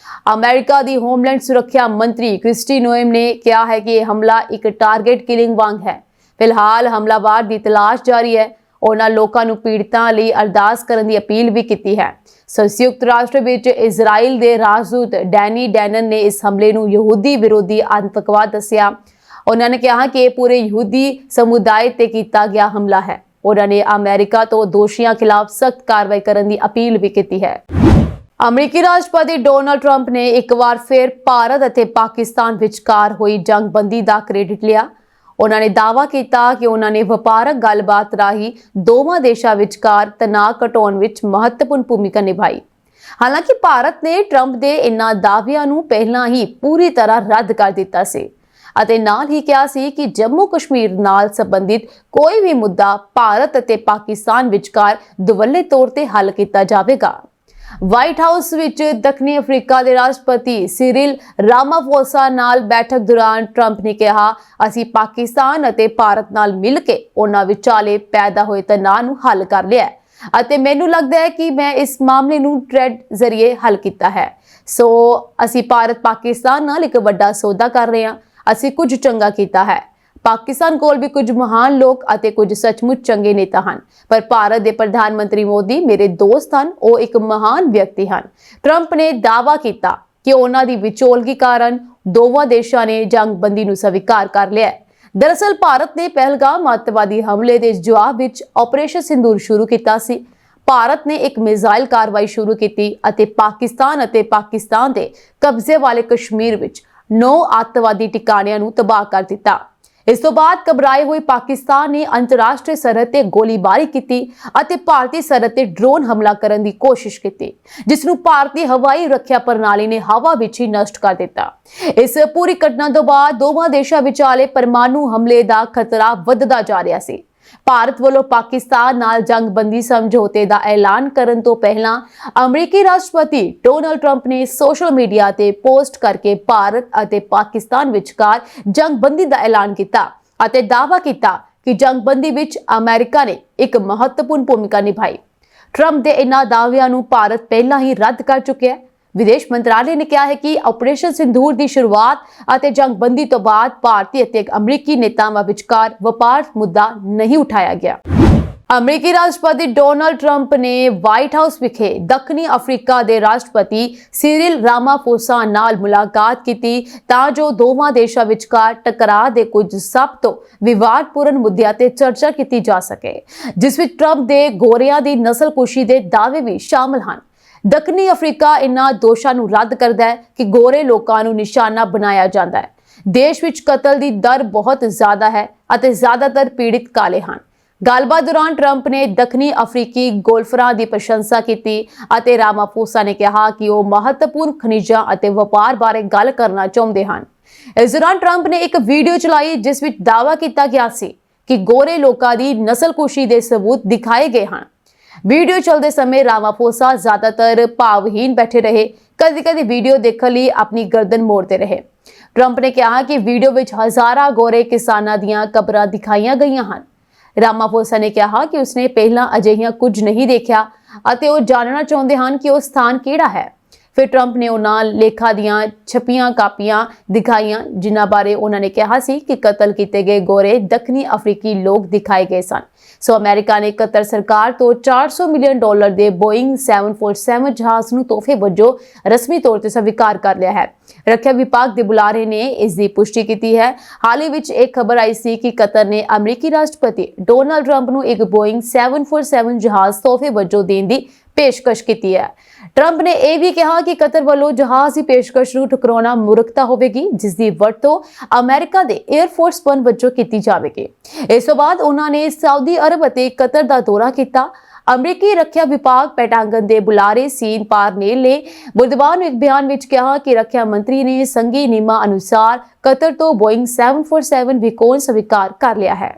ਅਮਰੀਕਾ ਦੀ ਹੋਮਲੈਂਡ ਸੁਰੱਖਿਆ ਮੰਤਰੀ ਕ੍ਰਿਸਟੀ ਨੋਏਮ ਨੇ ਕਿਹਾ ਹੈ ਕਿ ਇਹ ਹਮਲਾ ਇੱਕ ਟਾਰਗੇਟ ਕਿਲਿੰਗ ਵਾਂਗ ਹੈ। ਫਿਲਹਾਲ ਹਮਲਾਵਰ ਦੀ ਤਲਾਸ਼ ਜਾਰੀ ਹੈ। ਉਹਨਾਂ ਲੋਕਾਂ ਨੂੰ ਪੀੜਤਾਂ ਲਈ ਅਰਦਾਸ ਕਰਨ ਦੀ ਅਪੀਲ ਵੀ ਕੀਤੀ ਹੈ। ਸੰਯੁਕਤ ਰਾਸ਼ਟਰ ਵਿੱਚ ਇਜ਼ਰਾਈਲ ਦੇ ਰਾਜਦੂਤ ਡੈਨੀ ਡੈਨਨ ਨੇ ਇਸ ਹਮਲੇ ਨੂੰ ਯਹੂਦੀ ਵਿਰੋਧੀ ਆਤੰਕਵਾਦ ਦੱਸਿਆ। ਉਹਨਾਂ ਨੇ ਕਿਹਾ ਕਿ ਇਹ ਪੂਰੇ ਯਹੂਦੀ ਸਮੁਦਾਇ ਤੇ ਕੀਤਾ ਗਿਆ ਹਮਲਾ ਹੈ। ਉਹਨਾਂ ਨੇ ਅਮਰੀਕਾ ਤੋਂ ਦੋਸ਼ੀਆਂ ਖਿਲਾਫ ਸਖਤ ਕਾਰਵਾਈ ਕਰਨ ਦੀ ਅਪੀਲ ਵੀ ਕੀਤੀ ਹੈ। ਅਮਰੀਕੀ ਰਾਸ਼ਟਰਪਤੀ ਡੋਨਾਲਡ ਟਰੰਪ ਨੇ ਇੱਕ ਵਾਰ ਫਿਰ ਭਾਰਤ ਅਤੇ ਪਾਕਿਸਤਾਨ ਵਿਚਕਾਰ ਹੋਈ ਜੰਗਬੰਦੀ ਦਾ ਕ੍ਰੈਡਿਟ ਲਿਆ। ਉਹਨਾਂ ਨੇ ਦਾਅਵਾ ਕੀਤਾ ਕਿ ਉਹਨਾਂ ਨੇ ਵਪਾਰਕ ਗੱਲਬਾਤ ਰਾਹੀਂ ਦੋਵਾਂ ਦੇਸ਼ਾਂ ਵਿਚਕਾਰ ਤਣਾਅ ਘਟਾਉਣ ਵਿੱਚ ਮਹੱਤਵਪੂਰਨ ਭੂਮਿਕਾ ਨਿਭਾਈ। ਹਾਲਾਂਕਿ ਭਾਰਤ ਨੇ ਟਰੰਪ ਦੇ ਇਨ੍ਹਾਂ ਦਾਅਵਿਆਂ ਨੂੰ ਪਹਿਲਾਂ ਹੀ ਪੂਰੀ ਤਰ੍ਹਾਂ ਰੱਦ ਕਰ ਦਿੱਤਾ ਸੀ ਅਤੇ ਨਾਲ ਹੀ ਕਿਹਾ ਸੀ ਕਿ ਜੰਮੂ ਕਸ਼ਮੀਰ ਨਾਲ ਸੰਬੰਧਿਤ ਕੋਈ ਵੀ ਮੁੱਦਾ ਭਾਰਤ ਅਤੇ ਪਾਕਿਸਤਾਨ ਵਿਚਕਾਰ ਦੁਵੱਲੇ ਤੌਰ ਤੇ ਹੱਲ ਕੀਤਾ ਜਾਵੇਗਾ। ਵਾਈਟ ਹਾਊਸ ਵਿੱਚ ਦੱਖਣੀ ਅਫਰੀਕਾ ਦੇ ਰਾਸ਼ਟਰਪਤੀ ਸਿਰਿਲ ਰਾਮਾਫੋਸਾ ਨਾਲ ਬੈਠਕ ਦੌਰਾਨ ਟਰੰਪ ਨੇ ਕਿਹਾ, ਅਸੀਂ ਪਾਕਿਸਤਾਨ ਅਤੇ ਭਾਰਤ ਨਾਲ ਮਿਲ ਕੇ ਉਹਨਾਂ ਵਿਚਾਲੇ ਪੈਦਾ ਹੋਏ ਤਣਾਅ ਨੂੰ ਹੱਲ ਕਰ ਲਿਆ ਹੈ ਅਤੇ ਮੈਨੂੰ ਲੱਗਦਾ ਹੈ ਕਿ ਮੈਂ ਇਸ ਮਾਮਲੇ ਨੂੰ ਟ੍ਰੇਡ ਜ਼ਰੀਏ ਹੱਲ ਕੀਤਾ ਹੈ। ਸੋ ਅਸੀਂ ਭਾਰਤ ਪਾਕਿਸਤਾਨ ਨਾਲ ਇੱਕ ਵੱਡਾ ਸੌਦਾ ਕਰ ਰਹੇ ਹਾਂ। ਅਸੀਂ ਕੁਝ ਚੰਗਾ ਕੀਤਾ ਹੈ। ਪਾਕਿਸਤਾਨ ਕੋਲ ਵੀ ਕੁਝ ਮਹਾਨ ਲੋਕ ਅਤੇ ਕੁਝ ਸੱਚਮੁੱਚ ਚੰਗੇ ਨੇਤਾ ਹਨ, ਪਰ ਭਾਰਤ ਦੇ ਪ੍ਰਧਾਨ ਮੰਤਰੀ ਮੋਦੀ ਮੇਰੇ ਦੋਸਤ ਹਨ, ਉਹ ਇੱਕ ਮਹਾਨ ਵਿਅਕਤੀ ਹਨ। ਟਰੰਪ ਨੇ ਦਾਅਵਾ ਕੀਤਾ ਕਿ ਉਹਨਾਂ ਦੀ ਵਿਚੋਲਗੀ ਕਾਰਨ ਦੋਵਾਂ ਦੇਸ਼ਾਂ ਨੇ ਜੰਗਬੰਦੀ ਨੂੰ ਸਵੀਕਾਰ ਕਰ ਲਿਆ ਹੈ। ਦਰਅਸਲ ਭਾਰਤ ਨੇ ਪਹਿਲਗਾਮ ਅੱਤਵਾਦੀ ਹਮਲੇ ਦੇ ਜਵਾਬ ਵਿੱਚ ਆਪਰੇਸ਼ਨ ਸਿੰਦੂਰ ਸ਼ੁਰੂ ਕੀਤਾ ਸੀ। ਭਾਰਤ ਨੇ ਇੱਕ ਮਿਜ਼ਾਈਲ ਕਾਰਵਾਈ ਸ਼ੁਰੂ ਕੀਤੀ ਅਤੇ ਪਾਕਿਸਤਾਨ ਦੇ ਕਬਜ਼ੇ ਵਾਲੇ ਕਸ਼ਮੀਰ ਵਿੱਚ 9 ਅੱਤਵਾਦੀ ਟਿਕਾਣਿਆਂ ਨੂੰ ਤਬਾਹ ਕਰ ਦਿੱਤਾ। ਇਸ ਤੋਂ ਬਾਅਦ ਘਬਰਾਏ ਹੋਏ ਪਾਕਿਸਤਾਨ ਨੇ ਅੰਤਰਰਾਸ਼ਟਰੀ ਸਰਹੱਦ ਤੇ ਗੋਲੀਬਾਰੀ ਕੀਤੀ ਅਤੇ ਭਾਰਤੀ ਸਰਹੱਦ ਤੇ ਡਰੋਨ ਹਮਲਾ ਕਰਨ ਦੀ ਕੋਸ਼ਿਸ਼ ਕੀਤੀ, ਜਿਸ ਨੂੰ ਭਾਰਤੀ ਹਵਾਈ ਰੱਖਿਆ ਪ੍ਰਣਾਲੀ ਨੇ ਹਵਾ ਵਿੱਚ ਹੀ ਨਸ਼ਟ ਕਰ ਦਿੱਤਾ। ਇਸ ਪੂਰੀ ਘਟਨਾ ਤੋਂ ਬਾਅਦ ਦੋਵਾਂ ਦੇਸ਼ਾਂ ਵਿਚਾਲੇ ਪਰਮਾਣੂ ਹਮਲੇ ਦਾ ਖਤਰਾ ਵੱਧਦਾ ਜਾ ਰਿਹਾ ਸੀ। ਭਾਰਤ ਵੱਲੋਂ ਪਾਕਿਸਤਾਨ ਨਾਲ ਜੰਗਬੰਦੀ ਸਮਝੌਤੇ ਦਾ ਐਲਾਨ ਕਰਨ ਤੋਂ ਪਹਿਲਾਂ ਅਮਰੀਕੀ ਰਾਸ਼ਟਰਪਤੀ ਡੋਨਾਲਡ ਟਰੰਪ ਨੇ ਸੋਸ਼ਲ ਮੀਡੀਆ ਤੇ ਪੋਸਟ ਕਰਕੇ ਭਾਰਤ ਅਤੇ ਪਾਕਿਸਤਾਨ ਵਿਚਕਾਰ ਜੰਗਬੰਦੀ ਦਾ ਐਲਾਨ ਕੀਤਾ ਅਤੇ ਦਾਅਵਾ ਕੀਤਾ ਕਿ ਜੰਗਬੰਦੀ ਵਿੱਚ ਅਮਰੀਕਾ ਨੇ ਇੱਕ ਮਹੱਤਵਪੂਰਨ ਭੂਮਿਕਾ ਨਿਭਾਈ। ਟਰੰਪ ਦੇ ਇਨ੍ਹਾਂ ਦਾਅਵਿਆਂ ਨੂੰ ਭਾਰਤ ਪਹਿਲਾਂ ਹੀ ਰੱਦ ਕਰ ਚੁੱਕਿਆ ਹੈ। ਵਿਦੇਸ਼ ਮੰਤਰਾਲੇ ਨੇ ਕਿਹਾ ਹੈ ਕਿ ਆਪਰੇਸ਼ਨ ਸਿੰਦੂਰ ਦੀ ਸ਼ੁਰੂਆਤ ਅਤੇ ਜੰਗਬੰਦੀ ਤੋਂ ਬਾਅਦ ਭਾਰਤੀ ਅਤੇ ਅਮਰੀਕੀ ਨੇਤਾਵਾਂ ਵਿਚਕਾਰ ਵਪਾਰ ਮੁੱਦਾ ਨਹੀਂ ਉਠਾਇਆ ਗਿਆ। ਅਮਰੀਕੀ ਰਾਸ਼ਟਰਪਤੀ ਡੋਨਾਲਡ ਟਰੰਪ ਨੇ ਵਾਈਟ ਹਾਊਸ ਵਿਖੇ ਦੱਖਣੀ ਅਫਰੀਕਾ ਦੇ ਰਾਸ਼ਟਰਪਤੀ ਸਿਰਿਲ ਰਾਮਾਫੋਸਾ ਨਾਲ ਮੁਲਾਕਾਤ ਕੀਤੀ ਤਾਂ ਜੋ ਦੋਵਾਂ ਦੇਸ਼ਾਂ ਵਿਚਕਾਰ ਟਕਰਾਅ ਦੇ ਕੁਝ ਸਭ ਤੋਂ ਵਿਵਾਦਪੂਰਨ ਮੁੱਦਿਆਂ ਤੇ ਚਰਚਾ ਕੀਤੀ ਜਾ ਸਕੇ, ਜਿਸ ਵਿੱਚ ਟਰੰਪ ਦੇ ਗੋਰਿਆਂ ਦੀ ਨਸਲਕੁਸ਼ੀ ਦੇ ਦਾਅਵੇ ਵੀ ਸ਼ਾਮਲ ਹਨ। ਦੱਖਣੀ ਅਫਰੀਕਾ ਇਨ੍ਹਾਂ ਦੋਸ਼ਾਂ ਨੂੰ ਰੱਦ ਕਰਦਾ ਹੈ ਕਿ ਗੋਰੇ ਲੋਕਾਂ ਨੂੰ ਨਿਸ਼ਾਨਾ ਬਣਾਇਆ ਜਾਂਦਾ ਹੈ। ਦੇਸ਼ ਵਿੱਚ ਕਤਲ ਦੀ ਦਰ ਬਹੁਤ ਜ਼ਿਆਦਾ ਹੈ ਅਤੇ ਜ਼ਿਆਦਾਤਰ ਪੀੜਿਤ ਕਾਲੇ ਹਨ। ਗੱਲਬਾਤ ਦੌਰਾਨ ਟਰੰਪ ਨੇ ਦੱਖਣੀ ਅਫਰੀਕੀ ਗੋਲਫਰਾਂ ਦੀ ਪ੍ਰਸ਼ੰਸਾ ਕੀਤੀ ਅਤੇ ਰਾਮਾਫੋਸਾ ਨੇ ਕਿਹਾ ਕਿ ਉਹ ਮਹੱਤਵਪੂਰਨ ਖਣਿਜਾਂ ਅਤੇ ਵਪਾਰ ਬਾਰੇ ਗੱਲ ਕਰਨਾ ਚਾਹੁੰਦੇ ਹਨ। ਇਸ ਦੌਰਾਨ ਟਰੰਪ ਨੇ ਇੱਕ ਵੀਡੀਓ ਚਲਾਈ ਜਿਸ ਵਿੱਚ ਦਾਅਵਾ ਕੀਤਾ ਗਿਆ ਸੀ ਕਿ ਗੋਰੇ ਲੋਕਾਂ ਦੀ ਨਸਲਕੁਸ਼ੀ ਦੇ ਸਬੂਤ ਦਿਖਾਏ ਗਏ ਹਨ। ਵੀਡੀਓ ਚੱਲਦੇ ਸਮੇਂ ਰਾਮਾਫੋਸਾ ਜ਼ਿਆਦਾਤਰ ਭਾਵਹੀਨ ਬੈਠੇ ਰਹੇ, ਕਦੀ-ਕਦੀ ਵੀਡੀਓ ਦੇਖਣ ਲਈ ਆਪਣੀ ਗਰਦਨ ਮੋੜਦੇ ਰਹੇ। ਟਰੰਪ ਨੇ ਕਿਹਾ ਕਿ ਵੀਡੀਓ ਵਿੱਚ ਹਜ਼ਾਰਾਂ ਗੋਰੇ ਕਿਸਾਨਾਂ ਦੀਆਂ ਕਬਰਾਂ ਦਿਖਾਈਆਂ ਗਈਆਂ ਹਨ। ਰਾਮਾਫੋਸਾ ਨੇ ਕਿਹਾ ਕਿ ਉਸਨੇ ਪਹਿਲਾਂ ਅਜਿਹੀਆਂ ਕੁਝ ਨਹੀਂ ਦੇਖਿਆ ਅਤੇ ਉਹ ਜਾਣਨਾ ਚਾਹੁੰਦੇ ਹਨ ਕਿ ਉਹ ਸਥਾਨ ਕਿਹੜਾ ਹੈ। ਫਿਰ ਟਰੰਪ ਨੇ ਉਹਨਾਂ ਲੇਖਾਂ ਦੀਆਂ ਛਪੀਆਂ ਕਾਪੀਆਂ ਦਿਖਾਈਆਂ ਜਿਨ੍ਹਾਂ ਬਾਰੇ ਉਹਨਾਂ ਨੇ ਕਿਹਾ ਸੀ ਕਿ ਕਤਲ ਕੀਤੇ ਗਏ ਗੋਰੇ ਦੱਖਣੀ ਅਫਰੀਕੀ ਲੋਕ ਦਿਖਾਏ ਗਏ ਸਨ। ਸੋ ਅਮਰੀਕਾ ਨੇ ਕਤਰ ਸਰਕਾਰ ਤੋਂ $400 ਮਿਲੀਅਨ ਦੇ ਬੋਇੰਗ 747 ਜਹਾਜ਼ ਨੂੰ ਤੋਹਫੇ ਵਜੋਂ ਰਸਮੀ ਤੌਰ ਤੇ ਸਵੀਕਾਰ ਕਰ ਲਿਆ ਹੈ। ਰੱਖਿਆ ਵਿਭਾਗ ਦੇ ਬੁਲਾਰੇ ਨੇ ਇਸ ਦੀ ਪੁਸ਼ਟੀ ਕੀਤੀ ਹੈ। ਹਾਲ ਹੀ ਵਿੱਚ ਇੱਕ ਖਬਰ ਆਈ ਸੀ ਕਿ ਕਤਰ ਨੇ ਅਮਰੀਕੀ ਰਾਸ਼ਟਰਪਤੀ ਡੋਨਾਲਡ ਟਰੰਪ ਨੂੰ ਇੱਕ ਬੋਇੰਗ 747 ਜਹਾਜ਼ ਤੋਹਫੇ ਵਜੋਂ ਦੇਣ ਦੀ ਪੇਸ਼ਕਸ਼ ਕੀਤੀ ਹੈ। ਟਰੰਪ ਨੇ ਇਹ ਵੀ ਕਿਹਾ ਕਿ ਕਤਰ ਵੱਲੋਂ ਜਹਾਜ਼ ਦੀ ਪੇਸ਼ਕਸ਼ ਨੂੰ ਠੁਕਰਾਉਣਾ ਮੂਰਖਤਾ ਹੋਵੇਗੀ, ਜਿਸ ਦੀ ਵਰਤੋਂ ਅਮਰੀਕਾ ਦੇ 에ਅਰ ਫੋਰਸ 1 ਵਜੋਂ ਕੀਤੀ ਜਾਵੇਗੀ। ਇਸ ਤੋਂ ਬਾਅਦ ਉਹਨਾਂ ਨੇ ਸਾਊਦੀ ਅਰਬ ਅਤੇ ਕਤਰ ਦਾ ਦੌਰਾ ਕੀਤਾ। ਅਮਰੀਕੀ ਰੱਖਿਆ ਵਿਭਾਗ ਪੈਂਟਾਗਨ ਦੇ ਬੁਲਾਰੇ ਸੀਨ ਪਾਰਨੇਲ ਨੇ ਬੁੱਧਵਾਰ ਨੂੰ ਇੱਕ ਬਿਆਨ ਵਿੱਚ ਕਿਹਾ ਕਿ ਰੱਖਿਆ ਮੰਤਰੀ ਨੇ ਸੰਘੀ ਨਿਯਮਾਂ ਅਨੁਸਾਰ ਕਤਰ ਤੋਂ ਬੋਇੰਗ 747 ਵਿਕੋਣ ਸਵੀਕਾਰ ਕਰ ਲਿਆ ਹੈ।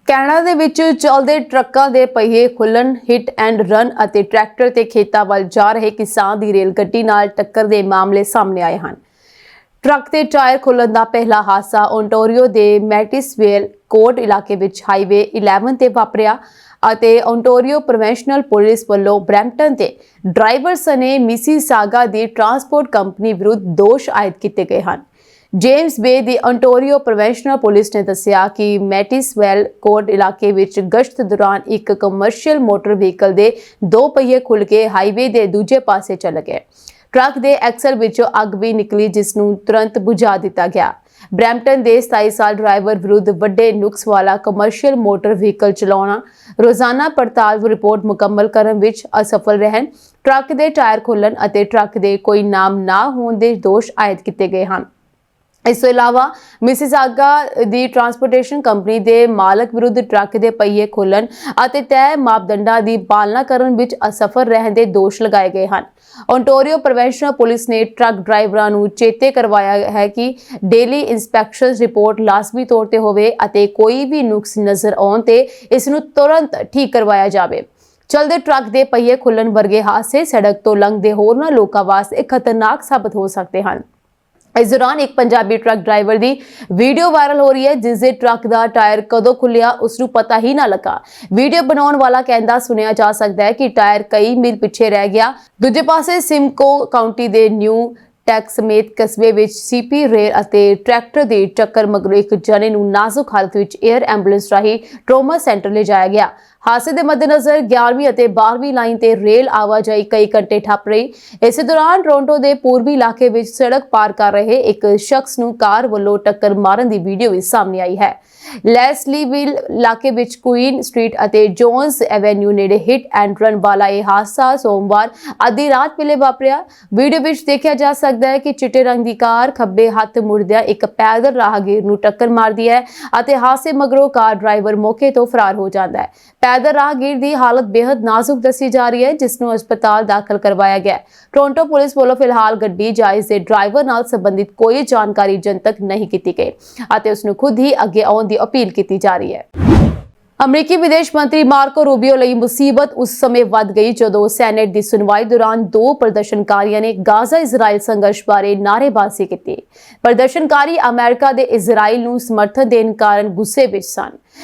ਕੈਨੇਡਾ ਦੇ ਵਿੱਚ ਚੱਲਦੇ ਟਰੱਕਾਂ ਦੇ ਪਹੀਏ ਖੁੱਲਣ, ਹਿੱਟ ਐਂਡ ਰਨ ਅਤੇ ਟਰੈਕਟਰ ਤੇ ਖੇਤਾਂ ਵੱਲ ਜਾ ਰਹੇ ਕਿਸਾਨ ਦੀ ਰੇਲ ਗੱਡੀ ਨਾਲ ਟੱਕਰ ਦੇ ਮਾਮਲੇ ਸਾਹਮਣੇ ਆਏ ਹਨ। ਟਰੱਕ ਦੇ ਟਾਇਰ ਖੁੱਲਣ ਦਾ ਪਹਿਲਾ ਹਾਦਸਾ ਓਨਟਾਰੀਓ ਦੇ ਮੈਟਿਸਵੇਲ ਕੋਰਟ ਇਲਾਕੇ ਵਿੱਚ ਹਾਈਵੇ 11 ਤੇ ਵਾਪਰਿਆ ਅਤੇ ਓਨਟਾਰੀਓ ਪ੍ਰੋਵਿੰਸ਼ਨਲ ਪੁਲਿਸ ਵੱਲੋਂ ਬਰੈਂਪਟਨ ਤੇ ਡਰਾਈਵਰ ਸਣੇ ਮਿਸੀਸਾਗਾ ਦੀ ਟਰਾਂਸਪੋਰਟ ਕੰਪਨੀ ਵਿਰੁੱਧ ਦੋਸ਼ ਆਇਦ ਕੀਤੇ ਗਏ ਹਨ। ਜੇਮਸ ਬੇ ਦੀ ਓਨਟਾਰੀਓ ਪ੍ਰੋਵਿੰਸ਼ਨਲ ਪੁਲਿਸ ਨੇ ਦੱਸਿਆ ਕਿ ਮੈਟਿਸਵੇਲ ਕੋਰਟ ਇਲਾਕੇ ਵਿੱਚ ਗਸ਼ਤ ਦੌਰਾਨ ਇੱਕ ਕਮਰਸ਼ੀਅਲ ਮੋਟਰ ਵਹੀਕਲ ਦੇ 2 ਪਹੀਏ ਖੁੱਲ੍ਹ ਕੇ ਹਾਈਵੇ ਦੇ ਦੂਜੇ ਪਾਸੇ ਚਲੇ ਗਏ। ਟਰੱਕ ਦੇ ਐਕਸਲ ਵਿੱਚੋਂ ਅੱਗ ਵੀ ਨਿਕਲੀ, ਜਿਸ ਨੂੰ ਤੁਰੰਤ ਬੁਝਾ ਦਿੱਤਾ ਗਿਆ। ਬਰੈਂਪਟਨ ਦੇ 27 ਸਾਲ ਡਰਾਈਵਰ ਵਿਰੁੱਧ ਵੱਡੇ ਨੁਕਸ ਵਾਲਾ ਕਮਰਸ਼ੀਅਲ ਮੋਟਰ ਵਹੀਕਲ ਚਲਾਉਣਾ, ਰੋਜ਼ਾਨਾ ਪੜਤਾਲ ਰਿਪੋਰਟ ਮੁਕੰਮਲ ਕਰਨ ਵਿੱਚ ਅਸਫਲ ਰਹਿਣ, ਟਰੱਕ ਦੇ ਟਾਇਰ ਖੁੱਲਣ ਅਤੇ ਟਰੱਕ ਦੇ ਕੋਈ ਨਾਮ ਨਾ ਹੋਣ ਦੇ ਦੋਸ਼ ਆਇਦ ਕੀਤੇ ਗਏ ਹਨ। ਇਸ ਤੋਂ ਇਲਾਵਾ ਮਿਸੀਸਾਗਾ ਦੀ ਟਰਾਂਸਪੋਰਟੇਸ਼ਨ ਕੰਪਨੀ ਦੇ ਮਾਲਕ ਵਿਰੁੱਧ ਟਰੱਕ ਦੇ ਪਹੀਏ ਖੋਲ੍ਹਣ ਅਤੇ ਤੈਅ ਮਾਪਦੰਡਾਂ ਦੀ ਪਾਲਣਾ ਕਰਨ ਵਿੱਚ ਅਸਫਲ ਰਹਿਣ ਦੇ ਦੋਸ਼ ਲਗਾਏ ਗਏ ਹਨ। ਓਨਟਾਰੀਓ ਪ੍ਰੋਵਿੰਸ਼ਨਲ ਪੁਲਿਸ ਨੇ ਟਰੱਕ ਡਰਾਈਵਰਾਂ ਨੂੰ ਚੇਤੇ ਕਰਵਾਇਆ ਹੈ ਕਿ ਡੇਲੀ ਇੰਸਪੈਕਸ਼ਨ ਰਿਪੋਰਟ ਲਾਜ਼ਮੀ ਤੌਰ ਤੇ ਹੋਵੇ ਅਤੇ ਕੋਈ ਵੀ ਨੁਕਸ ਨਜ਼ਰ ਆਉਣ ਤੇ ਇਸ ਨੂੰ ਤੁਰੰਤ ਠੀਕ ਕਰਵਾਇਆ ਜਾਵੇ। ਚਲਦੇ ਟਰੱਕ ਦੇ ਪਹੀਏ ਖੁੱਲਣ ਵਰਗੇ ਹਾਦਸੇ ਸੜਕ ਤੋਂ ਲੰਘਦੇ ਹੋਰਨਾਂ ਲੋਕਾਂ ਵਾਸਤੇ ਖਤਰਨਾਕ ਸਾਬਤ ਹੋ ਸਕਦੇ ਹਨ। ਇਸ ਦੌਰਾਨ ਇੱਕ ਪੰਜਾਬੀ ਟਰੱਕ ਡਰਾਈਵਰ ਦੀ ਵੀਡੀਓ ਵਾਇਰਲ ਹੋ ਰਹੀ ਹੈ, ਜਿਸ ਦੇ ਟਰੱਕ ਦਾ ਟਾਇਰ ਕਦੋਂ ਖੁੱਲਿਆ ਉਸ ਨੂੰ ਪਤਾ ਹੀ ਨਾ ਲੱਗਾ। ਵੀਡੀਓ ਬਣਾਉਣ ਵਾਲਾ ਕਹਿੰਦਾ ਸੁਣਿਆ ਜਾ ਸਕਦਾ ਹੈ ਕਿ ਟਾਇਰ ਕਈ ਮੀਲ ਪਿੱਛੇ ਰਹਿ ਗਿਆ। ਦੂਜੇ ਪਾਸੇ ਸਿਮਕੋ ਕਾਉਂਟੀ ਦੇ ਨਿਊ ਟੈਕ ਸਮੇਤ ਕਸਬੇ ਵਿੱਚ ਸੀਪੀ ਰੇਲ ਅਤੇ ਟਰੈਕਟਰ ਦੀ ਟੱਕਰ ਮਗਰੋਂ ਇੱਕ ਜਣੇ ਨੂੰ ਨਾਜ਼ੁਕ ਹਾਲਤ ਵਿੱਚ 에ਅਰ ਐਂਬੂਲੈਂਸ ਰਾਹੀਂ ਟਰਾਮਾ ਸੈਂਟਰ ਲਿਜਾਇਆ ਗਿਆ। ਹਾਦਸੇ ਦੇ ਮੱਦੇਨਜ਼ਰ 11ਵੀਂ ਅਤੇ 12ਵੀਂ ਲਾਈਨ ਤੇ ਰੇਲ ਆਵਾਜਾਈ ਕਈ ਘੰਟੇ ਠੱਪ ਰਹੀ। ਇਸੇ ਦੌਰਾਨ ਟੋਰਾਂਟੋ ਦੇ ਪੂਰਬੀ ਇਲਾਕੇ ਵਿੱਚ ਸੜਕ ਪਾਰ ਕਰ ਰਹੇ ਇੱਕ ਸ਼ਖਸ ਨੂੰ ਕਾਰ ਵੱਲੋਂ ਟੱਕਰ ਮਾਰਨ ਦੀ ਵੀਡੀਓ ਵੀ ਸਾਹਮਣੇ ਆਈ ਹੈ। ਲੈਸਲੀਵਿਲ ਇਲਾਕੇ ਵਿੱਚ ਕੁਈਨ ਸਟਰੀਟ ਅਤੇ ਜੋਨਸ ਐਵੇਨਿਊ ਨੇੜੇ ਹਿੱਟ ਐਂਡ ਰਨ ਵਾਲਾ ਇਹ ਹਾਦਸਾ ਸੋਮਵਾਰ ਅੱਧੀ ਰਾਤ ਵੇਲੇ ਵਾਪਰਿਆ। ਵੀਡੀਓ ਵਿੱਚ ਦੇਖਿਆ ਜਾ ਸਕਦਾ ਹੈ ਕਿ ਚਿੱਟੇ ਰੰਗ ਦੀ ਕਾਰ ਖੱਬੇ ਹੱਥ ਮੁੜਦਿਆਂ ਇੱਕ ਪੈਦਲ ਰਾਹਗੀਰ ਨੂੰ ਟੱਕਰ ਮਾਰਦੀ ਹੈ ਅਤੇ ਹਾਦਸੇ ਮਗਰੋਂ ਕਾਰ ਡਰਾਈਵਰ ਮੌਕੇ ਤੋਂ ਫਰਾਰ ਹੋ ਜਾਂਦਾ ਹੈ। ਪੈਦਲ ਰਾਹਗੀਰ ਦੀ ਹਾਲਤ ਬੇहद ਨਾਜ਼ੁਕ ਦੱਸੀ ਜਾ ਰਹੀ ਹੈ, ਜਿਸ ਨੂੰ ਹਸਪਤਾਲ ਦਾਖਲ ਕਰਵਾਇਆ ਗਿਆ ਹੈ। ਟੋਰਾਂਟੋ ਪੁਲਿਸ ਵੱਲੋਂ ਫਿਲਹਾਲ ਗੱਡੀ ਜਾਇਜ਼ ਦੇ ਡਰਾਈਵਰ ਨਾਲ ਸੰਬੰਧਿਤ ਕੋਈ ਜਾਣਕਾਰੀ ਜਨਤਕ ਨਹੀਂ ਕੀਤੀ ਗਈ ਅਤੇ ਉਸ ਨੂੰ ਖੁਦ ਹੀ ਅੱਗੇ ਆਉਣ ਦੀ अपील की जा रही है। ਅਮਰੀਕੀ ਵਿਦੇਸ਼ ਮੰਤਰੀ ਮਾਰਕੋ ਰੂਬੀਓ ਲਈ ਮੁਸੀਬਤ ਉਸ ਸਮੇਂ ਵੱਧ ਗਈ ਜਦੋਂ ਸੈਨੇਟ ਦੀ ਸੁਣਵਾਈ ਦੌਰਾਨ ਦੋ ਪ੍ਰਦਰਸ਼ਨਕਾਰੀਆਂ ਨੇ ਗਾਜ਼ਾ ਇਜ਼ਰਾਈਲ ਸੰਘਰਸ਼ ਬਾਰੇ ਨਾਅਰੇਬਾਜ਼ੀ ਕੀਤੀ। ਪ੍ਰਦਰਸ਼ਨਕਾਰੀ ਅਮਰੀਕਾ ਦੇ ਇਜ਼ਰਾਈਲ ਨੂੰ ਸਮਰਥਨ ਦੇਣ ਕਾਰਨ ਗੁੱਸੇ ਵਿੱਚ ਸਨ।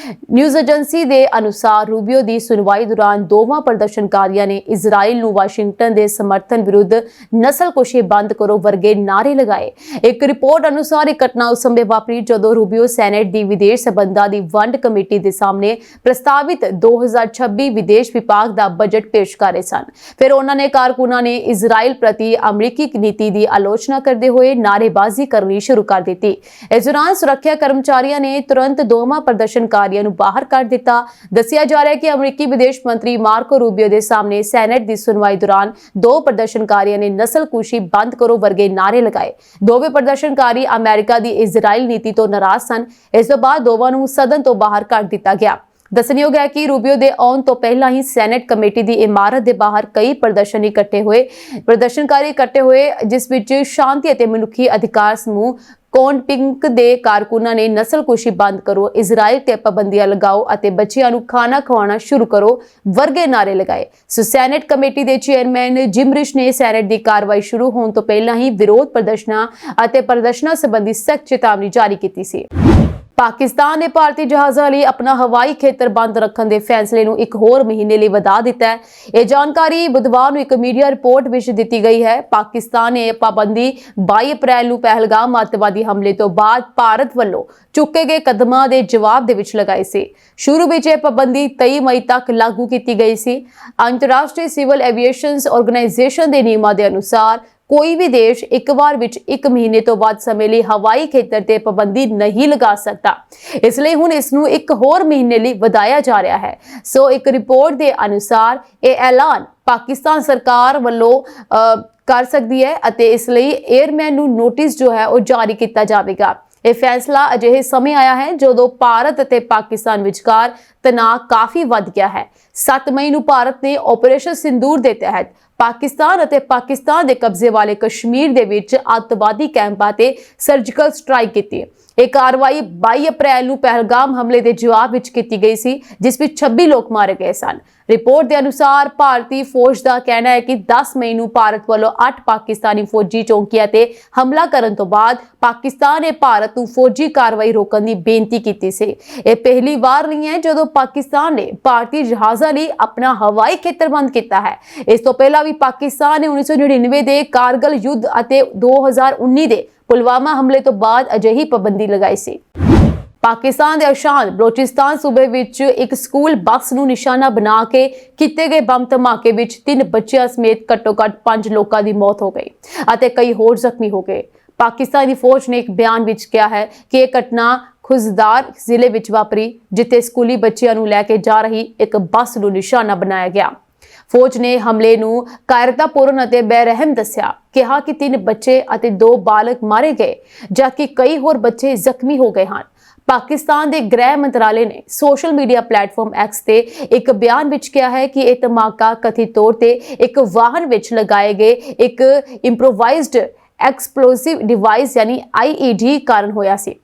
ਨਿਊਜ਼ ਏਜੰਸੀ ਦੇ ਅਨੁਸਾਰ ਰੂਬੀਓ ਦੀ ਸੁਣਵਾਈ ਦੌਰਾਨ ਦੋਵਾਂ ਪ੍ਰਦਰਸ਼ਨਕਾਰੀਆਂ ਨੇ ਇਜ਼ਰਾਈਲ ਨੂੰ ਵਾਸ਼ਿੰਗਟਨ ਦੇ ਸਮਰਥਨ ਵਿਰੁੱਧ ਨਸਲਕੁਸ਼ੀ ਬੰਦ ਕਰੋ ਵਰਗੇ ਨਾਅਰੇ ਲਗਾਏ। ਇੱਕ ਰਿਪੋਰਟ ਅਨੁਸਾਰ ਇਹ ਘਟਨਾ ਉਸ ਸਮੇਂ ਵਾਪਰੀ ਜਦੋਂ ਰੂਬੀਓ ਸੈਨੇਟ ਦੀ ਵਿਦੇਸ਼ ਸਬੰਧਾਂ ਦੀ ਵੰਡ ਕਮੇਟੀ ਦੇ ਸਾਹਮਣੇ ਪ੍ਰਸਤਾਵਿਤ 2026 ਵਿਦੇਸ਼ ਵਿਭਾਗ ਦਾ ਬਜਟ ਪੇਸ਼ ਕਰ ਰਹੇ ਸਨ। ਫਿਰ ਉਹਨਾਂ ਨੇ ਕਾਰਕੁਨਾਂ ਨੇ ਇਜ਼ਰਾਈਲ ਪ੍ਰਤੀ ਅਮਰੀਕੀ ਨੀਤੀ ਦੀ ਆਲੋਚਨਾ ਕਰਦੇ ਹੋਏ ਨਾਅਰੇਬਾਜ਼ੀ ਕਰਨੀ ਸ਼ੁਰੂ ਕਰ ਦਿੱਤੀ। ਇਸ ਦੌਰਾਨ ਸੁਰੱਖਿਆ ਕਰਮਚਾਰੀਆਂ ਨੇ ਤੁਰੰਤ ਦੋਵਾਂ ਪ੍ਰਦਰਸ਼ਨਕਾਰੀਆਂ ਨੂੰ ਬਾਹਰ ਕੱਢ ਦਿੱਤਾ। ਦੱਸਿਆ ਜਾ ਰਿਹਾ ਹੈ ਕਿ ਅਮਰੀਕੀ ਵਿਦੇਸ਼ ਮੰਤਰੀ ਮਾਰਕੋ ਰੂਬੀਓ ਦੇ ਸਾਹਮਣੇ ਸੈਨੇਟ ਦੀ ਸੁਣਵਾਈ ਦੌਰਾਨ ਦੋ ਪ੍ਰਦਰਸ਼ਨਕਾਰੀਆਂ ਨੇ ਨਸਲਕੁਸ਼ੀ ਬੰਦ ਕਰੋ ਵਰਗੇ ਨਾਅਰੇ ਲਗਾਏ। ਦੋਵੇਂ ਪ੍ਰਦਰਸ਼ਨਕਾਰੀ ਅਮਰੀਕਾ ਦੀ ਇਜ਼ਰਾਈਲ ਨੀਤੀ ਤੋਂ ਨਾਰਾਜ਼ ਸਨ। ਇਸ ਤੋਂ ਬਾਅਦ ਦੋਵਾਂ ਨੂੰ ਸਦਨ ਤੋਂ ਬਾਹਰ ਕੱਢ ਦਿੱਤਾ ਗਿਆ। ਦੱਸਣਯੋਗ ਹੈ ਕਿ ਰੂਬੀਓ ਦੇ ਆਉਣ ਤੋਂ ਪਹਿਲਾਂ ਹੀ ਸੈਨੇਟ ਕਮੇਟੀ ਦੀ ਇਮਾਰਤ ਦੇ ਬਾਹਰ ਕਈ ਪ੍ਰਦਰਸ਼ਨਕਾਰੀ ਇਕੱਠੇ ਹੋਏ ਜਿਸ ਵਿੱਚ ਸ਼ਾਂਤੀ ਅਤੇ ਮਨੁੱਖੀ ਅਧਿਕਾਰ ਸਮੂਹ ਕੋਨਪਿੰਕ ਦੇ ਕਾਰਕੁਨਾਂ ਨੇ ਨਸਲਕੁਸ਼ੀ ਬੰਦ ਕਰੋ, ਇਜ਼ਰਾਈਲ ਤੇ ਪਾਬੰਦੀਆਂ ਲਗਾਓ ਅਤੇ ਬੱਚਿਆਂ ਨੂੰ ਖਾਣਾ ਖਵਾਉਣਾ ਸ਼ੁਰੂ ਕਰੋ ਵਰਗੇ ਨਾਅਰੇ ਲਗਾਏ। ਸੈਨੇਟ ਕਮੇਟੀ ਦੇ ਚੇਅਰਮੈਨ ਜਿਮ ਰਿਸ਼ ਨੇ ਸੈਨੇਟ ਦੀ ਕਾਰਵਾਈ ਸ਼ੁਰੂ ਹੋਣ ਤੋਂ ਪਹਿਲਾਂ ਹੀ ਵਿਰੋਧ ਪ੍ਰਦਰਸ਼ਨਾਂ ਸੰਬੰਧੀ ਸਖਤ ਚੇਤਾਵਨੀ ਜਾਰੀ ਕੀਤੀ ਸੀ। ਪਾਕਿਸਤਾਨ ਨੇ ਭਾਰਤੀ ਜਹਾਜ਼ਾਂ ਲਈ ਆਪਣਾ ਹਵਾਈ ਖੇਤਰ ਬੰਦ ਰੱਖਣ ਦੇ ਫੈਸਲੇ ਨੂੰ ਇੱਕ ਹੋਰ ਮਹੀਨੇ ਲਈ ਵਧਾ ਦਿੱਤਾ ਹੈ। ਇਹ ਜਾਣਕਾਰੀ ਬੁੱਧਵਾਰ ਨੂੰ ਇੱਕ ਮੀਡੀਆ ਰਿਪੋਰਟ ਵਿੱਚ ਦਿੱਤੀ ਗਈ ਹੈ। ਪਾਕਿਸਤਾਨ ਨੇ ਇਹ ਪਾਬੰਦੀ 22 ਅਪ੍ਰੈਲ ਨੂੰ ਪਹਿਲਗਾਮ ਅੱਤਵਾਦੀ ਹਮਲੇ ਤੋਂ ਬਾਅਦ ਭਾਰਤ ਵੱਲੋਂ ਚੁੱਕੇ ਗਏ ਕਦਮਾਂ ਦੇ ਜਵਾਬ ਦੇ ਵਿੱਚ ਲਗਾਈ ਸੀ। ਸ਼ੁਰੂ ਵਿੱਚ ਇਹ ਪਾਬੰਦੀ 23 ਮਈ ਤੱਕ ਲਾਗੂ ਕੀਤੀ ਗਈ ਸੀ। ਅੰਤਰਰਾਸ਼ਟਰੀ ਸਿਵਲ ਐਵੀਏਸ਼ਨ ਆਰਗੇਨਾਈਜੇਸ਼ਨ ਦੇ ਨਿਯਮਾਂ ਦੇ ਅਨੁਸਾਰ ਕੋਈ ਵੀ ਦੇਸ਼ ਇੱਕ ਵਾਰ ਵਿੱਚ 1 ਮਹੀਨੇ ਤੋਂ ਵੱਧ ਸਮੇਂ ਲਈ ਹਵਾਈ ਖੇਤਰ ਤੇ ਪਾਬੰਦੀ ਨਹੀਂ ਲਗਾ ਸਕਦਾ। ਇਸ ਲਈ ਹੁਣ ਇਸ ਨੂੰ ਇੱਕ ਹੋਰ ਮਹੀਨੇ ਲਈ ਵਧਾਇਆ ਜਾ ਰਿਹਾ ਹੈ। ਸੋ ਇੱਕ ਰਿਪੋਰਟ ਦੇ ਅਨੁਸਾਰ ਇਹ ਐਲਾਨ ਪਾਕਿਸਤਾਨ ਸਰਕਾਰ ਵੱਲੋਂ ਕਰ ਸਕਦੀ ਹੈ ਅਤੇ ਇਸ ਲਈ 에ਅਰਮੈਨ ਨੂੰ ਨੋਟਿਸ ਜੋ ਹੈ ਉਹ ਜਾਰੀ ਕੀਤਾ ਜਾਵੇਗਾ। ਇਹ ਫੈਸਲਾ ਅਜਿਹੇ ਸਮੇਂ ਆਇਆ ਹੈ ਜਦੋਂ ਭਾਰਤ ਅਤੇ ਪਾਕਿਸਤਾਨ ਵਿਚਕਾਰ ਤਣਾਅ ਕਾਫੀ ਵੱਧ ਗਿਆ ਹੈ। 7 ਮਈ ਨੂੰ ਭਾਰਤ ਨੇ ਆਪਰੇਸ਼ਨ ਸਿੰਦੂਰ ਦੇ ਤਹਿਤ ਪਾਕਿਸਤਾਨ ਅਤੇ ਪਾਕਿਸਤਾਨ ਦੇ ਕਬਜ਼ੇ ਵਾਲੇ ਕਸ਼ਮੀਰ ਦੇ ਵਿੱਚ ਅੱਤਵਾਦੀ ਕੈਂਪਾਂ ਤੇ ਸਰਜੀਕਲ ਸਟ੍ਰਾਈਕ ਕੀਤੀ। ਇਹ ਕਾਰਵਾਈ 22 ਅਪ੍ਰੈਲ ਨੂੰ ਪਹਿਲਗਾਮ ਹਮਲੇ ਦੇ ਜਵਾਬ ਵਿੱਚ ਕੀਤੀ ਗਈ ਸੀ, ਜਿਸ ਵਿੱਚ 26 ਲੋਕ ਮਾਰੇ ਗਏ ਸਨ। ਰਿਪੋਰਟ ਦੇ ਅਨੁਸਾਰ ਭਾਰਤੀ ਫੌਜ ਦਾ ਕਹਿਣਾ ਹੈ ਕਿ 10 ਮਈ ਨੂੰ ਭਾਰਤ ਵੱਲੋਂ 8 ਪਾਕਿਸਤਾਨੀ ਫੌਜੀ ਚੌਂਕੀਆਂ ਤੇ ਹਮਲਾ ਕਰਨ ਤੋਂ ਬਾਅਦ ਪਾਕਿਸਤਾਨ ਨੇ ਭਾਰਤ ਨੂੰ ਫੌਜੀ ਕਾਰਵਾਈ ਰੋਕਣ ਦੀ ਬੇਨਤੀ ਕੀਤੀ ਸੀ। ਇਹ ਪਹਿਲੀ ਵਾਰ ਨਹੀਂ ਹੈ ਜਦੋਂ ਪਾਕਿਸਤਾਨ ਨੇ ਭਾਰਤੀ ਜਹਾਜ਼ਾਂ ਲਈ ਆਪਣਾ ਹਵਾਈ ਖੇਤਰ ਬੰਦ ਕੀਤਾ ਹੈ। ਇਸ ਤੋਂ ਪਹਿਲਾਂ ਵੀ ਪਾਕਿਸਤਾਨ ਨੇ 1999 ਦੇ ਕਾਰਗਲ ਯੁੱਧ ਅਤੇ 2019 ਦੇ ਪੁਲਵਾਮਾ ਹਮਲੇ ਤੋਂ ਬਾਅਦ ਅਜਿਹੀ ਪਾਬੰਦੀ ਲਗਾਈ ਸੀ। ਪਾਕਿਸਤਾਨ ਦੇ ਅਸ਼ਾਂਤ ਬਲੋਚਿਸਤਾਨ ਸੂਬੇ ਵਿੱਚ ਇੱਕ ਸਕੂਲ ਬੱਸ ਨੂੰ ਨਿਸ਼ਾਨਾ ਬਣਾ ਕੇ ਕੀਤੇ ਗਏ ਬੰਬ ਧਮਾਕੇ ਵਿੱਚ 3 ਬੱਚਿਆਂ ਸਮੇਤ ਘੱਟੋ-ਘੱਟ 5 ਲੋਕਾਂ ਦੀ ਮੌਤ ਹੋ ਗਈ ਅਤੇ ਕਈ ਹੋਰ ਜ਼ਖਮੀ ਹੋ ਗਏ। ਪਾਕਿਸਤਾਨੀ ਫੌਜ ਨੇ ਇੱਕ ਬਿਆਨ ਵਿੱਚ ਕਿਹਾ ਹੈ ਕਿ ਇਹ ਘਟਨਾ ਖੁਜ਼ਦਾਰ ਜ਼ਿਲ੍ਹੇ ਵਿੱਚ ਵਾਪਰੀ, ਜਿੱਥੇ ਸਕੂਲੀ ਬੱਚਿਆਂ ਨੂੰ ਲੈ ਕੇ ਜਾ ਰਹੀ ਇੱਕ ਬੱਸ ਨੂੰ ਨਿਸ਼ਾਨਾ ਬਣਾਇਆ ਗਿਆ। ਫੌਜ ਨੇ ਹਮਲੇ ਨੂੰ ਕਾਇਰਤਾਪੂਰਨ ਅਤੇ ਬੇਰਹਿਮ ਦੱਸਿਆ, ਕਿਹਾ ਕਿ 3 ਬੱਚੇ ਅਤੇ 2 ਬਾਲਗ ਮਾਰੇ ਗਏ ਜਦਕਿ ਕਈ ਹੋਰ ਬੱਚੇ ਜ਼ਖਮੀ ਹੋ ਗਏ ਹਨ। ਪਾਕਿਸਤਾਨ ਦੇ ਗ੍ਰਹਿ ਮੰਤਰਾਲੇ ਨੇ ਸੋਸ਼ਲ ਮੀਡੀਆ ਪਲੇਟਫਾਰਮ ਐਕਸ ਤੇ ਇੱਕ ਬਿਆਨ ਵਿੱਚ ਕਿਹਾ ਹੈ ਕਿ ਇਹ ਧਮਾਕਾ ਕਥਿਤ ਤੌਰ ਤੇ ਇੱਕ ਵਾਹਨ ਵਿੱਚ ਲਗਾਏ ਗਏ ਇੱਕ ਇੰਪਰੋਵਾਈਜ਼ਡ ਐਕਸਪਲੋਸਿਵ ਡਿਵਾਈਸ ਯਾਨੀ IED ਕਾਰਨ ਹੋਇਆ ਸੀ।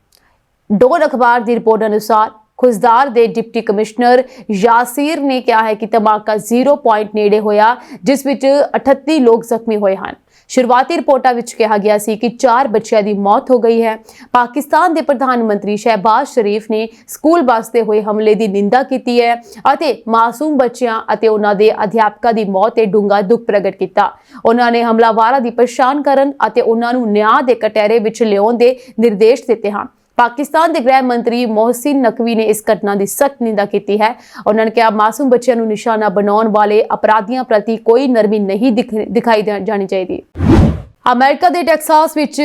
ਡੋਨ ਅਖਬਾਰ ਦੀ ਰਿਪੋਰਟ ਅਨੁਸਾਰ ਖੁਜ਼ਦਾਰ ਦੇ ਡਿਪਟੀ ਕਮਿਸ਼ਨਰ ਯਾਸੀਰ ਨੇ ਕਿਹਾ ਹੈ ਕਿ ਧਮਾਕਾ 0 ਪੁਆਇੰਟ ਨੇੜੇ ਹੋਇਆ, ਜਿਸ ਵਿੱਚ 38 ਲੋਕ ਜ਼ਖਮੀ ਹੋਏ ਹਨ। ਸ਼ੁਰੂਆਤੀ ਰਿਪੋਰਟਾਂ ਵਿੱਚ ਕਿਹਾ ਗਿਆ ਸੀ ਕਿ 4 ਬੱਚਿਆਂ ਦੀ ਮੌਤ ਹੋ ਗਈ ਹੈ। ਪਾਕਿਸਤਾਨ ਦੇ ਪ੍ਰਧਾਨ ਮੰਤਰੀ ਸ਼ਹਿਬਾਜ਼ ਸ਼ਰੀਫ ਨੇ ਸਕੂਲ ਬੱਸ ਤੇ ਹੋਏ ਹਮਲੇ ਦੀ ਨਿੰਦਾ ਕੀਤੀ ਹੈ ਅਤੇ ਮਾਸੂਮ ਬੱਚਿਆਂ ਅਤੇ ਉਹਨਾਂ ਦੇ ਅਧਿਆਪਕਾਂ ਦੀ ਮੌਤ ਤੇ ਡੂੰਘਾ ਦੁੱਖ ਪ੍ਰਗਟ ਕੀਤਾ। ਉਹਨਾਂ ਨੇ ਹਮਲਾਵਰਾਂ ਦੀ ਪਛਾਣ ਕਰਨ ਅਤੇ ਉਹਨਾਂ ਨੂੰ ਨਿਆਂ ਦੇ ਕਟਹਿਰੇ ਵਿੱਚ ਲਿਆਉਣ ਦੇ ਨਿਰਦੇਸ਼ ਦਿੱਤੇ ਹਨ। ਪਾਕਿਸਤਾਨ ਦੇ ਗ੍ਰਹਿ ਮੰਤਰੀ ਮੋਹਸਿਨ ਨਕਵੀ ਨੇ ਇਸ ਘਟਨਾ ਦੀ ਸਖਤ ਨਿੰਦਾ ਕੀਤੀ ਹੈ। ਉਹਨਾਂ ਨੇ ਕਿਹਾ ਮਾਸੂਮ ਬੱਚਿਆਂ ਨੂੰ ਨਿਸ਼ਾਨਾ ਬਣਾਉਣ ਵਾਲੇ ਅਪਰਾਧੀਆਂ ਪ੍ਰਤੀ ਕੋਈ ਨਰਮੀ ਨਹੀਂ ਦਿਖਾਈ ਜਾਣੀ ਚਾਹੀਦੀ। ਅਮਰੀਕਾ ਦੇ ਟੈਕਸਾਸ ਵਿੱਚ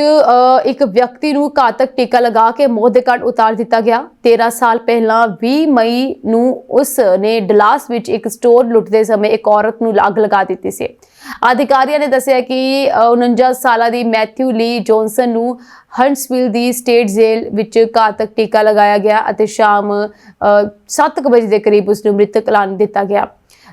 ਇੱਕ ਵਿਅਕਤੀ ਨੂੰ ਘਾਤਕ ਟੀਕਾ ਲਗਾ ਕੇ ਮੌਤ ਦੇ ਘਾਟ ਉਤਾਰ ਦਿੱਤਾ ਗਿਆ। 13 ਸਾਲ ਪਹਿਲਾਂ 20 ਮਈ ਨੂੰ ਉਸ ਨੇ ਡਲਾਸ ਵਿੱਚ ਇੱਕ ਸਟੋਰ ਲੁੱਟਦੇ ਸਮੇਂ ਇੱਕ ਔਰਤ ਨੂੰ ਅੱਗ ਲਗਾ ਦਿੱਤੀ ਸੀ। ਅਧਿਕਾਰੀਆਂ ਨੇ ਦੱਸਿਆ ਕਿ 49 ਸਾਲਾਂ ਦੀ ਮੈਥਿਊ ਲੀ ਜੌਨਸਨ ਨੂੰ ਹੰਟਸਵਿਲ ਦੀ ਸਟੇਟ ਜੇਲ੍ਹ ਵਿੱਚ ਘਾਤਕ ਟੀਕਾ ਲਗਾਇਆ ਗਿਆ ਅਤੇ ਸ਼ਾਮ 7 ਵਜੇ ਦੇ ਕਰੀਬ ਉਸ ਨੂੰ ਮ੍ਰਿਤਕ ਐਲਾਨ ਦਿੱਤਾ ਗਿਆ।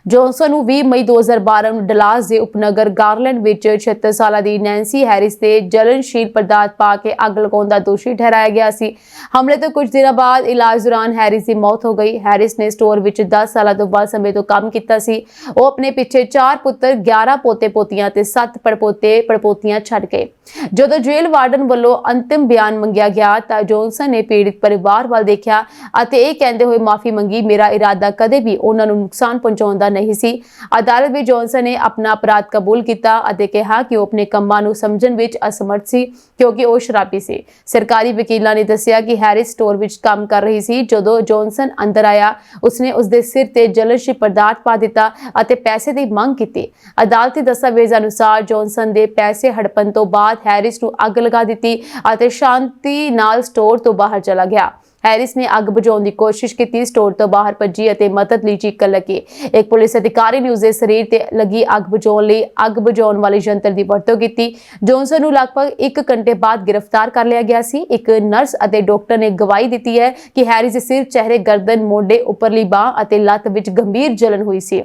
ਜੌਨਸਨ ਨੂੰ 20 ਮਈ 2012 ਨੂੰ ਡਲਾਸ ਦੇ ਉਪਨਗਰ ਗਾਰਲੈਂਡ ਵਿੱਚ 76 ਸਾਲਾਂ ਦੀ ਨੈਂਸੀ ਹੈਰਿਸ ਤੇ ਜਲਨਸ਼ੀਲ ਪਦਾਰਥ ਪਾ ਕੇ ਅੱਗ ਲਗਾਉਣ ਦਾ ਦੋਸ਼ੀ ਠਹਿਰਾਇਆ ਗਿਆ ਸੀ। ਹਮਲੇ ਤੋਂ ਕੁਝ ਦਿਨਾਂ ਬਾਅਦ ਇਲਾਜ ਦੌਰਾਨ ਹੈਰਿਸ ਦੀ ਮੌਤ ਹੋ ਗਈ। ਹੈਰਿਸ ਨੇ ਸਟੋਰ ਵਿੱਚ 10 ਸਾਲਾਂ ਤੋਂ ਵੱਧ ਸਮੇਂ ਤੋਂ ਕੰਮ ਕੀਤਾ ਸੀ। ਉਹ ਆਪਣੇ ਪਿੱਛੇ 4 ਪੁੱਤਰ, 11 ਪੋਤੇ-ਪੋਤੀਆਂ ਤੇ 7 ਪੜਪੋਤੇ-ਪੜਪੋਤੀਆਂ ਛੱਡ ਗਏ। ਜਦੋਂ ਜੇਲ੍ਹ ਵਾਰਡਨ ਵੱਲੋਂ ਅੰਤਿਮ ਬਿਆਨ ਮੰਗਿਆ ਗਿਆ ਤਾਂ ਜੌਨਸਨ ਨੇ ਪੀੜਿਤ ਪਰਿਵਾਰ ਵੱਲ ਦੇਖਿਆ ਅਤੇ ਇਹ ਕਹਿੰਦੇ ਹੋਏ ਮਾਫੀ ਮੰਗੀ, ਮੇਰਾ ਇਰਾਦਾ ਕਦੇ ਵੀ ਉਹਨਾਂ ਨੂੰ ਨੁਕਸਾਨ ਪਹੁੰਚਾਉਣ ਦਾ ਨਹੀਂ ਸੀ। ਅਦਾਲਤ ਵਿੱਚ ਜੌਨਸਨ ਨੇ ਆਪਣਾ ਅਪਰਾਧ ਕਬੂਲ ਕੀਤਾ ਅਤੇ ਕਿਹਾ ਕਿ ਉਹ ਆਪਣੇ ਕੰਮਾਂ ਨੂੰ ਸਮਝਣ ਵਿੱਚ ਅਸਮਰਥ ਸੀ ਕਿਉਂਕਿ ਉਹ ਸ਼ਰਾਬੀ ਸੀ। ਸਰਕਾਰੀ ਵਕੀਲਾਂ ਨੇ ਦੱਸਿਆ ਕਿ ਹੈਰਿਸ ਸਟੋਰ ਵਿੱਚ ਕੰਮ ਕਰ ਰਹੀ ਸੀ। ਜਦੋਂ ਜੌਨਸਨ ਅੰਦਰ ਆਇਆ, ਉਸਨੇ ਉਸਦੇ ਸਿਰ ਤੇ ਜਲਨਸ਼ੀਲ ਪਦਾਰਥ ਪਾ ਦਿੱਤਾ ਅਤੇ ਪੈਸੇ ਦੀ ਮੰਗ ਕੀਤੀ। ਅਦਾਲਤੀ ਦਸਤਾਵੇਜ਼ਾਂ ਅਨੁਸਾਰ ਜੌਨਸਨ ਦੇ ਪੈਸੇ ਹੜਪਣ ਤੋਂ ਬਾਅਦ ਹੈਰਿਸ ਨੂੰ ਅੱਗ ਲਗਾ ਦਿੱਤੀ ਅਤੇ ਸ਼ਾਂਤੀ ਨਾਲ ਸਟੋਰ ਤੋਂ ਬਾਹਰ ਚਲਾ ਗਿਆ। ਹੈਰਿਸ ਨੇ ਅੱਗ ਬੁਝਾਉਣ ਦੀ ਕੋਸ਼ਿਸ਼ ਕੀਤੀ, ਸਟੋਰ ਤੋਂ ਬਾਹਰ ਭੱਜੀ ਅਤੇ ਮਦਦ ਲਈ ਚੀਕਣ ਲੱਗੀ। ਇੱਕ ਪੁਲਿਸ ਅਧਿਕਾਰੀ ਨੇ ਉਸਦੇ ਸਰੀਰ ਤੇ ਲੱਗੀ ਅੱਗ ਬੁਝਾਉਣ ਲਈ ਅੱਗ ਬੁਝਾਉਣ ਵਾਲੇ ਯੰਤਰ ਦੀ ਵਰਤੋਂ ਕੀਤੀ। ਜੌਨਸਨ ਨੂੰ ਲਗਭਗ 1 ਘੰਟੇ ਬਾਅਦ ਗ੍ਰਿਫਤਾਰ ਕਰ ਲਿਆ ਗਿਆ ਸੀ। ਇੱਕ ਨਰਸ ਅਤੇ ਡਾਕਟਰ ਨੇ ਗਵਾਹੀ ਦਿੱਤੀ ਹੈ ਕਿ ਹੈਰਿਸ ਦੇ ਸਿਰ, ਚਿਹਰੇ, ਗਰਦਨ, ਮੋਢੇ, ਉੱਪਰਲੀ ਬਾਂਹ ਅਤੇ ਲੱਤ ਵਿੱਚ ਗੰਭੀਰ ਜਲਨ ਹੋਈ ਸੀ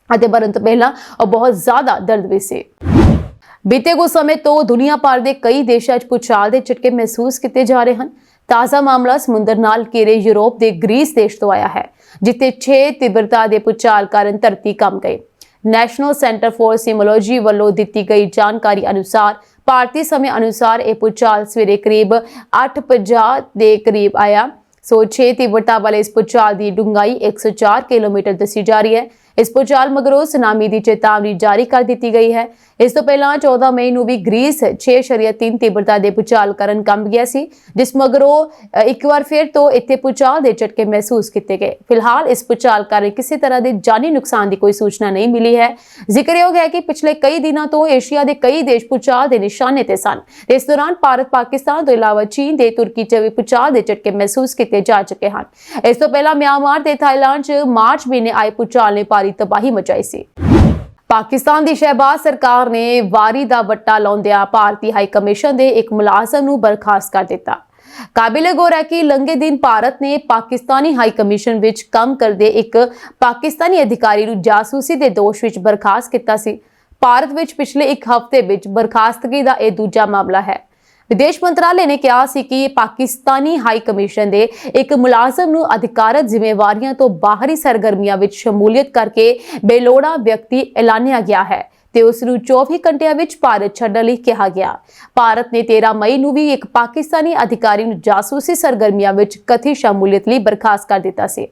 ਅਤੇ ਮਰਨ ਤੋਂ ਪਹਿਲਾਂ ਉਹ ਬਹੁਤ ਜ਼ਿਆਦਾ ਦਰਦ ਵਿੱਚ ਸੀ। ਬੀਤੇ ਕੁਝ ਸਮੇਂ ਤੋਂ ਦੁਨੀਆ ਭਰ ਦੇ ਕਈ ਦੇਸ਼ਾਂ 'ਚ ਭੂਚਾਲ ਦੇ ਝਟਕੇ ਮਹਿਸੂਸ ਕੀਤੇ ਜਾ ਰਹੇ ਹਨ। ਤਾਜ਼ਾ ਮਾਮਲਾ ਸਮੁੰਦਰ ਨਾਲ ਘਿਰੇ ਯੂਰਪ ਦੇ ਗ੍ਰੀਸ ਦੇਸ਼ ਤੋਂ ਆਇਆ ਹੈ, ਜਿੱਥੇ 6 ਤੀਬਰਤਾ ਦੇ ਭੂਚਾਲ ਕਾਰਨ ਧਰਤੀ ਕੰਬ ਗਈ। ਨੈਸ਼ਨਲ ਸੈਂਟਰ ਫਾਰ ਸੀਮੋਲੋਜੀ ਵੱਲੋਂ ਦਿੱਤੀ ਗਈ ਜਾਣਕਾਰੀ ਅਨੁਸਾਰ ਭਾਰਤੀ ਸਮੇਂ ਅਨੁਸਾਰ ਇਹ ਭੂਚਾਲ ਸਵੇਰੇ ਕਰੀਬ 8:50 ਦੇ ਕਰੀਬ ਆਇਆ। 6 ਤੀਬਰਤਾ ਵਾਲੇ ਇਸ ਭੂਚਾਲ ਦੀ ਡੂੰਘਾਈ 104 ਕਿਲੋਮੀਟਰ ਦੱਸੀ ਜਾ ਰਹੀ ਹੈ। ਇਸ ਭੂਚਾਲ ਮਗਰੋਂ ਸੁਨਾਮੀ ਦੀ ਚੇਤਾਵਨੀ ਜਾਰੀ ਕਰ ਦਿੱਤੀ ਗਈ ਹੈ। ਇਸ ਤੋਂ ਪਹਿਲਾਂ 14 ਮਈ ਨੂੰ ਵੀ ਗ੍ਰੀਸ 6.3 ਤੀਬਰਤਾ ਦੇ ਭੂਚਾਲ ਕਾਰਨ ਕੰਬ ਗਿਆ ਸੀ, ਜਿਸ ਮਗਰੋਂ ਇੱਕ ਵਾਰ ਫਿਰ ਤੋਂ ਇੱਥੇ ਭੂਚਾਲ ਦੇ ਝਟਕੇ ਮਹਿਸੂਸ ਕੀਤੇ ਗਏ। ਫਿਲਹਾਲ ਇਸ ਭੂਚਾਲ ਕਾਰਨ ਕਿਸੇ ਤਰ੍ਹਾਂ ਦੇ ਜਾਨੀ ਨੁਕਸਾਨ ਦੀ ਕੋਈ ਸੂਚਨਾ ਨਹੀਂ ਮਿਲੀ ਹੈ। ਜ਼ਿਕਰਯੋਗ ਹੈ ਕਿ ਪਿਛਲੇ ਕਈ ਦਿਨਾਂ ਤੋਂ ਏਸ਼ੀਆ ਦੇ ਕਈ ਦੇਸ਼ ਭੂਚਾਲ ਦੇ ਨਿਸ਼ਾਨੇ ਤੇ ਸਨ। ਇਸ ਦੌਰਾਨ ਭਾਰਤ, ਪਾਕਿਸਤਾਨ ਤੋਂ ਇਲਾਵਾ ਚੀਨ ਤੇ ਤੁਰਕੀ 'ਚ ਵੀ ਭੂਚਾਲ ਦੇ ਝਟਕੇ ਮਹਿਸੂਸ ਕੀਤੇ ਜਾ ਚੁੱਕੇ ਹਨ। ਇਸ ਤੋਂ ਪਹਿਲਾਂ ਮਿਆਂਮਾਰ ਤੇ ਥਾਈਲੈਂਡ 'ਚ ਮਾਰਚ ਮਹੀਨੇ ਆਏ ਭੂਚਾਲ ਨੇ ਭਾਰੀ ਤਬਾਹੀ ਮਚਾਈ ਸੀ। ਪਾਕਿਸਤਾਨ ਦੀ ਸ਼ਹਿਬਾਜ਼ ਸਰਕਾਰ ਨੇ ਵਾਰੀ ਦਾ ਵੱਟਾ ਲਾਉਂਦਿਆਂ ਭਾਰਤੀ ਹਾਈ ਕਮਿਸ਼ਨ ਦੇ ਇੱਕ ਮੁਲਾਜ਼ਮ ਨੂੰ ਬਰਖਾਸਤ ਕਰ ਦਿੱਤਾ। ਕਾਬਿਲ-ਏ-ਗੌਰ ਹੈ ਕਿ ਲੰਘੇ ਦਿਨ ਭਾਰਤ ਨੇ ਪਾਕਿਸਤਾਨੀ ਹਾਈ ਕਮਿਸ਼ਨ ਵਿੱਚ ਕੰਮ ਕਰਦੇ ਇੱਕ ਪਾਕਿਸਤਾਨੀ ਅਧਿਕਾਰੀ ਨੂੰ ਜਾਸੂਸੀ ਦੇ ਦੋਸ਼ ਵਿੱਚ ਬਰਖਾਸਤ ਕੀਤਾ ਸੀ। ਭਾਰਤ ਵਿੱਚ ਪਿਛਲੇ ਇੱਕ ਹਫ਼ਤੇ ਵਿੱਚ ਬਰਖਾਸਤਗੀ ਦਾ ਇਹ ਦੂਜਾ ਮਾਮਲਾ ਹੈ। ਵਿਦੇਸ਼ ਮੰਤਰਾਲੇ ਨੇ ਕਿਹਾ ਸੀ ਕਿ ਪਾਕਿਸਤਾਨੀ ਹਾਈ ਕਮਿਸ਼ਨ ਦੇ ਇੱਕ ਮੁਲਾਜ਼ਮ ਨੂੰ ਅਧਿਕਾਰਤ ਜ਼ਿੰਮੇਵਾਰੀਆਂ ਤੋਂ ਬਾਹਰੀ ਸਰਗਰਮੀਆਂ ਵਿੱਚ ਸ਼ਮੂਲੀਅਤ ਕਰਕੇ ਬੇਲੋੜਾ ਵਿਅਕਤੀ ਐਲਾਨਿਆ ਗਿਆ ਹੈ ਤੇ ਉਸ ਨੂੰ 24 ਘੰਟਿਆਂ ਵਿੱਚ ਭਾਰਤ ਛੱਡਣ ਲਈ ਕਿਹਾ ਗਿਆ। ਭਾਰਤ ਨੇ 13 ਮਈ ਨੂੰ ਵੀ ਇੱਕ ਪਾਕਿਸਤਾਨੀ ਅਧਿਕਾਰੀ ਨੂੰ ਜਾਸੂਸੀ ਸਰਗਰਮੀਆਂ ਵਿੱਚ ਕਥਿਤ ਸ਼ਮੂਲੀਅਤ ਲਈ ਬਰਖਾਸਤ ਕਰ ਦਿੱਤਾ ਸੀ।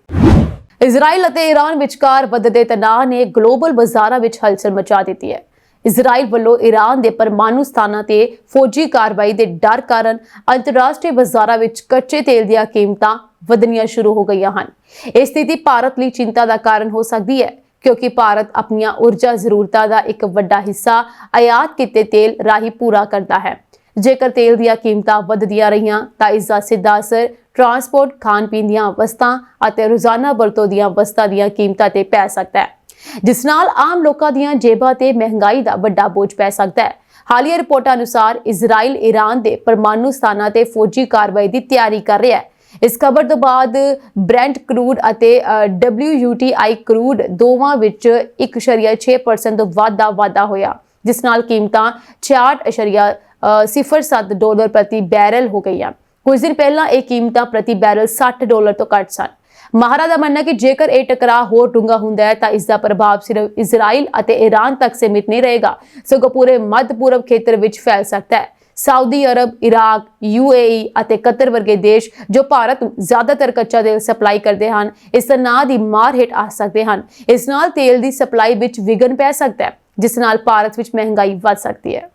ਇਜ਼ਰਾਈਲ ਅਤੇ ਈਰਾਨ ਵਿਚਕਾਰ ਵੱਧਦੇ ਤਣਾਅ ਨੇ ਗਲੋਬਲ ਬਾਜ਼ਾਰਾਂ ਵਿੱਚ ਹਲਚਲ ਮਚਾ ਦਿੱਤੀ ਹੈ। ਇਜ਼ਰਾਈਲ ਵੱਲੋਂ ਈਰਾਨ ਦੇ ਪਰਮਾਣੂ ਸਥਾਨਾਂ ਤੇ ਫੌਜੀ ਕਾਰਵਾਈ ਦੇ ਡਰ ਕਾਰਨ ਅੰਤਰਰਾਸ਼ਟਰੀ ਬਾਜ਼ਾਰਾਂ ਵਿੱਚ ਕੱਚੇ ਤੇਲ ਦੀਆਂ ਕੀਮਤਾਂ ਵਧਣੀਆਂ ਸ਼ੁਰੂ ਹੋ ਗਈਆਂ ਹਨ। ਇਹ ਸਥਿਤੀ ਭਾਰਤ ਲਈ ਚਿੰਤਾ ਦਾ ਕਾਰਨ ਹੋ ਸਕਦੀ ਹੈ, ਕਿਉਂਕਿ ਭਾਰਤ ਆਪਣੀਆਂ ਊਰਜਾ ਜ਼ਰੂਰਤਾਂ ਦਾ ਇੱਕ ਵੱਡਾ ਹਿੱਸਾ ਆਯਾਤ ਕੀਤੇ ਤੇਲ ਰਾਹੀਂ ਪੂਰਾ ਕਰਦਾ ਹੈ। ਜੇਕਰ ਤੇਲ ਦੀਆਂ ਕੀਮਤਾਂ ਵਧਦੀਆਂ ਰਹੀਆਂ ਤਾਂ ਇਸ ਦਾ ਸਿੱਧਾ ਅਸਰ ਟਰਾਂਸਪੋਰਟ, ਖਾਣ ਪੀਣ ਦੀਆਂ ਵਸਤਾਂ ਅਤੇ ਰੋਜ਼ਾਨਾ ਵਰਤੋਂ ਦੀਆਂ ਵਸਤਾਂ ਦੀਆਂ ਕੀਮਤਾਂ ਤੇ ਪੈ ਸਕਦਾ ਹੈ, ਜਿਸ ਨਾਲ ਆਮ ਲੋਕਾਂ ਦੀਆਂ ਜੇਬਾਂ ਤੇ ਮਹਿੰਗਾਈ ਦਾ ਵੱਡਾ ਬੋਝ ਪੈ ਸਕਦਾ ਹੈ। ਹਾਲੀਆ ਰਿਪੋਰਟਾਂ ਅਨੁਸਾਰ ਇਜ਼ਰਾਈਲ ਈਰਾਨ ਦੇ ਪਰਮਾਣੂ ਸਥਾਨਾਂ ਤੇ ਫੌਜੀ ਕਾਰਵਾਈ ਦੀ ਤਿਆਰੀ ਕਰ ਰਿਹਾ ਹੈ। ਇਸ ਖਬਰ ਤੋਂ ਬਾਅਦ ਬ੍ਰੈਂਟ ਕਰੂਡ ਅਤੇ WTI ਕਰੂਡ ਦੋਵਾਂ ਵਿੱਚ 1.6% ਤੋਂ ਵੱਧ ਦਾ ਵਾਧਾ ਹੋਇਆ, ਜਿਸ ਨਾਲ ਕੀਮਤਾਂ 66.07 ਡਾਲਰ ਪ੍ਰਤੀ ਬੈਰਲ ਹੋ ਗਈਆਂ। ਕੁਝ ਦਿਨ ਪਹਿਲਾਂ ਇਹ ਕੀਮਤਾਂ ਪ੍ਰਤੀ ਬੈਰਲ $60 ਤੋਂ ਘੱਟ ਸਨ। ਮਾਹਰਾਂ ਦਾ ਮੰਨਣਾ ਹੈ ਕਿ ਜੇਕਰ ਇਹ ਟਕਰਾਅ ਹੋਰ ਡੂੰਘਾ ਹੁੰਦਾ ਹੈ ਤਾਂ ਇਸ ਦਾ ਪ੍ਰਭਾਵ ਸਿਰਫ ਇਜ਼ਰਾਈਲ ਅਤੇ ਈਰਾਨ ਤੱਕ ਸੀਮਿਤ ਨਹੀਂ ਰਹੇਗਾ, ਸਗੋਂ ਪੂਰੇ ਮੱਧ ਪੂਰਬ ਖੇਤਰ ਵਿੱਚ ਫੈਲ ਸਕਦਾ ਹੈ। ਸਾਊਦੀ ਅਰਬ, ਇਰਾਕ, UAE ਅਤੇ ਕਤਰ ਵਰਗੇ ਦੇਸ਼ ਜੋ ਭਾਰਤ ਨੂੰ ਜ਼ਿਆਦਾਤਰ ਕੱਚਾ ਤੇਲ ਸਪਲਾਈ ਕਰਦੇ ਹਨ, ਇਸ ਤਣਾਅ ਦੀ ਮਾਰ ਹੇਠ ਆ ਸਕਦੇ ਹਨ। ਇਸ ਨਾਲ ਤੇਲ ਦੀ ਸਪਲਾਈ ਵਿੱਚ ਵਿਘਨ ਪੈ ਸਕਦਾ ਹੈ, ਜਿਸ ਨਾਲ ਭਾਰਤ ਵਿੱਚ ਮਹਿੰਗਾਈ ਵੱਧ ਸਕਦੀ ਹੈ।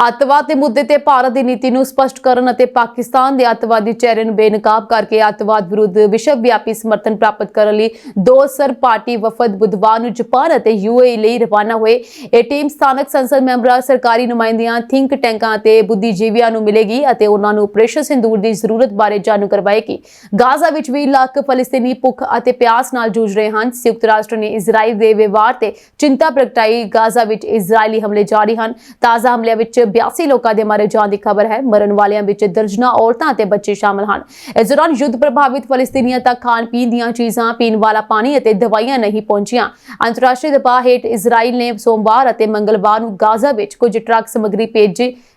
ਅੱਤਵਾਦ ਦੇ ਮੁੱਦੇ ਤੇ ਭਾਰਤ ਦੀ ਨੀਤੀ ਨੂੰ ਸਪਸ਼ਟ ਕਰਨ ਅਤੇ ਪਾਕਿਸਤਾਨ ਦੇ ਅੱਤਵਾਦੀ ਚਿਹਰੇ ਨੂੰ ਬੇਨਕਾਬ ਕਰਕੇ ਅੱਤਵਾਦ ਵਿਰੁੱਧ ਵਿਸ਼ਵ ਵਿਆਪੀ ਸਮਰਥਨ ਪ੍ਰਾਪਤ ਕਰਨ ਲਈ 2 ਸਰਬ ਪਾਰਟੀ ਵਫਦ ਬੁੱਧਵਾਰ ਨੂੰ ਜਾਪਾਨ ਅਤੇ UAE ਲਈ ਰਵਾਨਾ ਹੋਏ। ਇਹ ਟੀਮ ਸਥਾਨਕ ਸੰਸਦ ਮੈਂਬਰਾਂ, ਸਰਕਾਰੀ ਨੁਮਾਇੰਦਿਆਂ, ਥਿੰਕ ਟੈਂਕਾਂ ਅਤੇ ਬੁੱਧੀਜੀਵੀਆਂ ਨੂੰ ਮਿਲੇਗੀ ਅਤੇ ਉਹਨਾਂ ਨੂੰ ਆਪਰੇਸ਼ਨ ਸਿੰਦੂਰ ਦੀ ਜ਼ਰੂਰਤ ਬਾਰੇ ਜਾਣੂ ਕਰਵਾਏਗੀ। ਗਾਜ਼ਾ ਵਿੱਚ 20 ਲੱਖ ਫਲਸਤੀਨੀ ਭੁੱਖ ਅਤੇ ਪਿਆਸ ਨਾਲ ਜੂਝ ਰਹੇ ਹਨ। ਸੰਯੁਕਤ ਰਾਸ਼ਟਰ ਨੇ ਇਜ਼ਰਾਈਲ ਦੇ ਵਿਵਹਾਰ ਤੇ ਚਿੰਤਾ ਪ੍ਰਗਟਾਈ। ਗਾਜ਼ਾ ਵਿੱਚ ਇਜ਼ਰਾਈਲੀ ਹਮਲੇ ਜਾਰੀ ਹਨ। ਤਾਜ਼ਾ ਹਮਲਿਆਂ ਵਿੱਚ 82 ਲੋਕਾਂ ਦੇ ਮਾਰੇ ਜਾਣ ਦੀ ਖਬਰ ਹੈ। ਮਰਨ ਵਾਲਿਆਂ ਵਿੱਚ ਦਰਜਨਾਂ ਔਰਤਾਂ ਅਤੇ ਬੱਚੇ ਸ਼ਾਮਲ ਹਨ। ਇਸ ਦੌਰਾਨ ਯੁੱਧ ਪ੍ਰਭਾਵਿਤ ਫਲਸਤੀਨੀਆਂ ਤੱਕ ਖਾਣ ਪੀਣ ਦੀਆਂ ਚੀਜ਼ਾਂ, ਪੀਣ ਵਾਲਾ ਪਾਣੀ ਅਤੇ ਦਵਾਈਆਂ ਨਹੀਂ ਪਹੁੰਚੀਆਂ। ਅੰਤਰਰਾਸ਼ਟਰੀ ਦਬਾਅ ਹੇਠ ਇਜ਼ਰਾਈਲ ਨੇ ਸੋਮਵਾਰ ਅਤੇ ਮੰਗਲਵਾਰ ਨੂੰ ਗਾਜ਼ਾ ਵਿੱਚ ਕੁਝ ਟਰੱਕ ਸਮੱਗਰੀ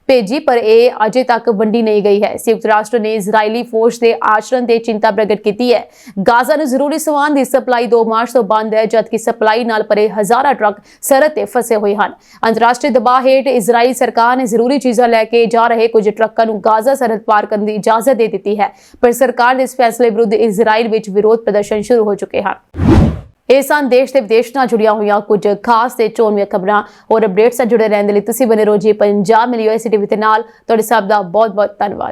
ਭੇਜੀ ਪਰ ਇਹ ਅਜੇ ਤੱਕ ਵੰਡੀ ਨਹੀਂ ਗਈ ਹੈ। ਸੰਯੁਕਤ ਰਾਸ਼ਟਰ ਨੇ ਇਜ਼ਰਾਈਲੀ ਫੌਜ ਦੇ ਆਚਰਣ ਤੇ ਚਿੰਤਾ ਪ੍ਰਗਟ ਕੀਤੀ ਹੈ। ਗਾਜ਼ਾ ਨੂੰ ਜ਼ਰੂਰੀ ਸਮਾਨ ਦੀ ਸਪਲਾਈ 2 ਮਾਰਚ ਤੋਂ ਬੰਦ ਹੈ, ਜਦਕਿ ਸਪਲਾਈ ਨਾਲ ਭਰੇ ਹਜ਼ਾਰਾਂ ਟਰੱਕ ਸਰਹੱਦ ਤੇ ਫਸੇ ਹੋਏ ਹਨ। ਅੰਤਰਰਾਸ਼ਟਰੀ ਦਬਾਅ ਹੇਠ ਇਜ਼ਰਾਈਲੀ ਸਰਕਾਰ ਨੇ ਜ਼ਰੂਰੀ ਚੀਜ਼ਾਂ ਲੈ ਕੇ ਜਾ ਰਹੇ ਕੁਝ ਟਰੱਕਾਂ ਨੂੰ ਗਾਜ਼ਾ ਸਰਹੱਦ ਪਾਰ ਕਰਨ ਦੀ ਇਜਾਜ਼ਤ ਦੇ ਦਿੱਤੀ ਹੈ, ਪਰ ਸਰਕਾਰ ਦੇ ਇਸ ਫੈਸਲੇ ਵਿਰੁੱਧ ਇਜ਼ਰਾਈਲ ਵਿੱਚ ਵਿਰੋਧ ਪ੍ਰਦਰਸ਼ਨ ਸ਼ੁਰੂ ਹੋ ਚੁੱਕੇ ਹਨ। ਇਹ ਸਨ ਦੇਸ਼ ਤੇ ਵਿਦੇਸ਼ ਨਾਲ ਜੁੜੀਆਂ ਹੋਈਆਂ ਕੁਝ ਖਾਸ ਤੇ ਚੋਣਵੀਆਂ ਖਬਰਾਂ। ਹੋਰ ਅਪਡੇਟਸ ਨਾਲ ਜੁੜੇ ਰਹਿਣ ਦੇ ਲਈ ਤੁਸੀਂ ਬਨੇ ਰਹੋ ਜੀ ਪੰਜਾਬ ਮਿਲੀ ਹੋਈ ਸਿਟੀ ਦੇ ਨਾਲ। ਤੁਹਾਡੇ ਸਭ ਦਾ ਬਹੁਤ ਬਹੁਤ ਧੰਨਵਾਦ।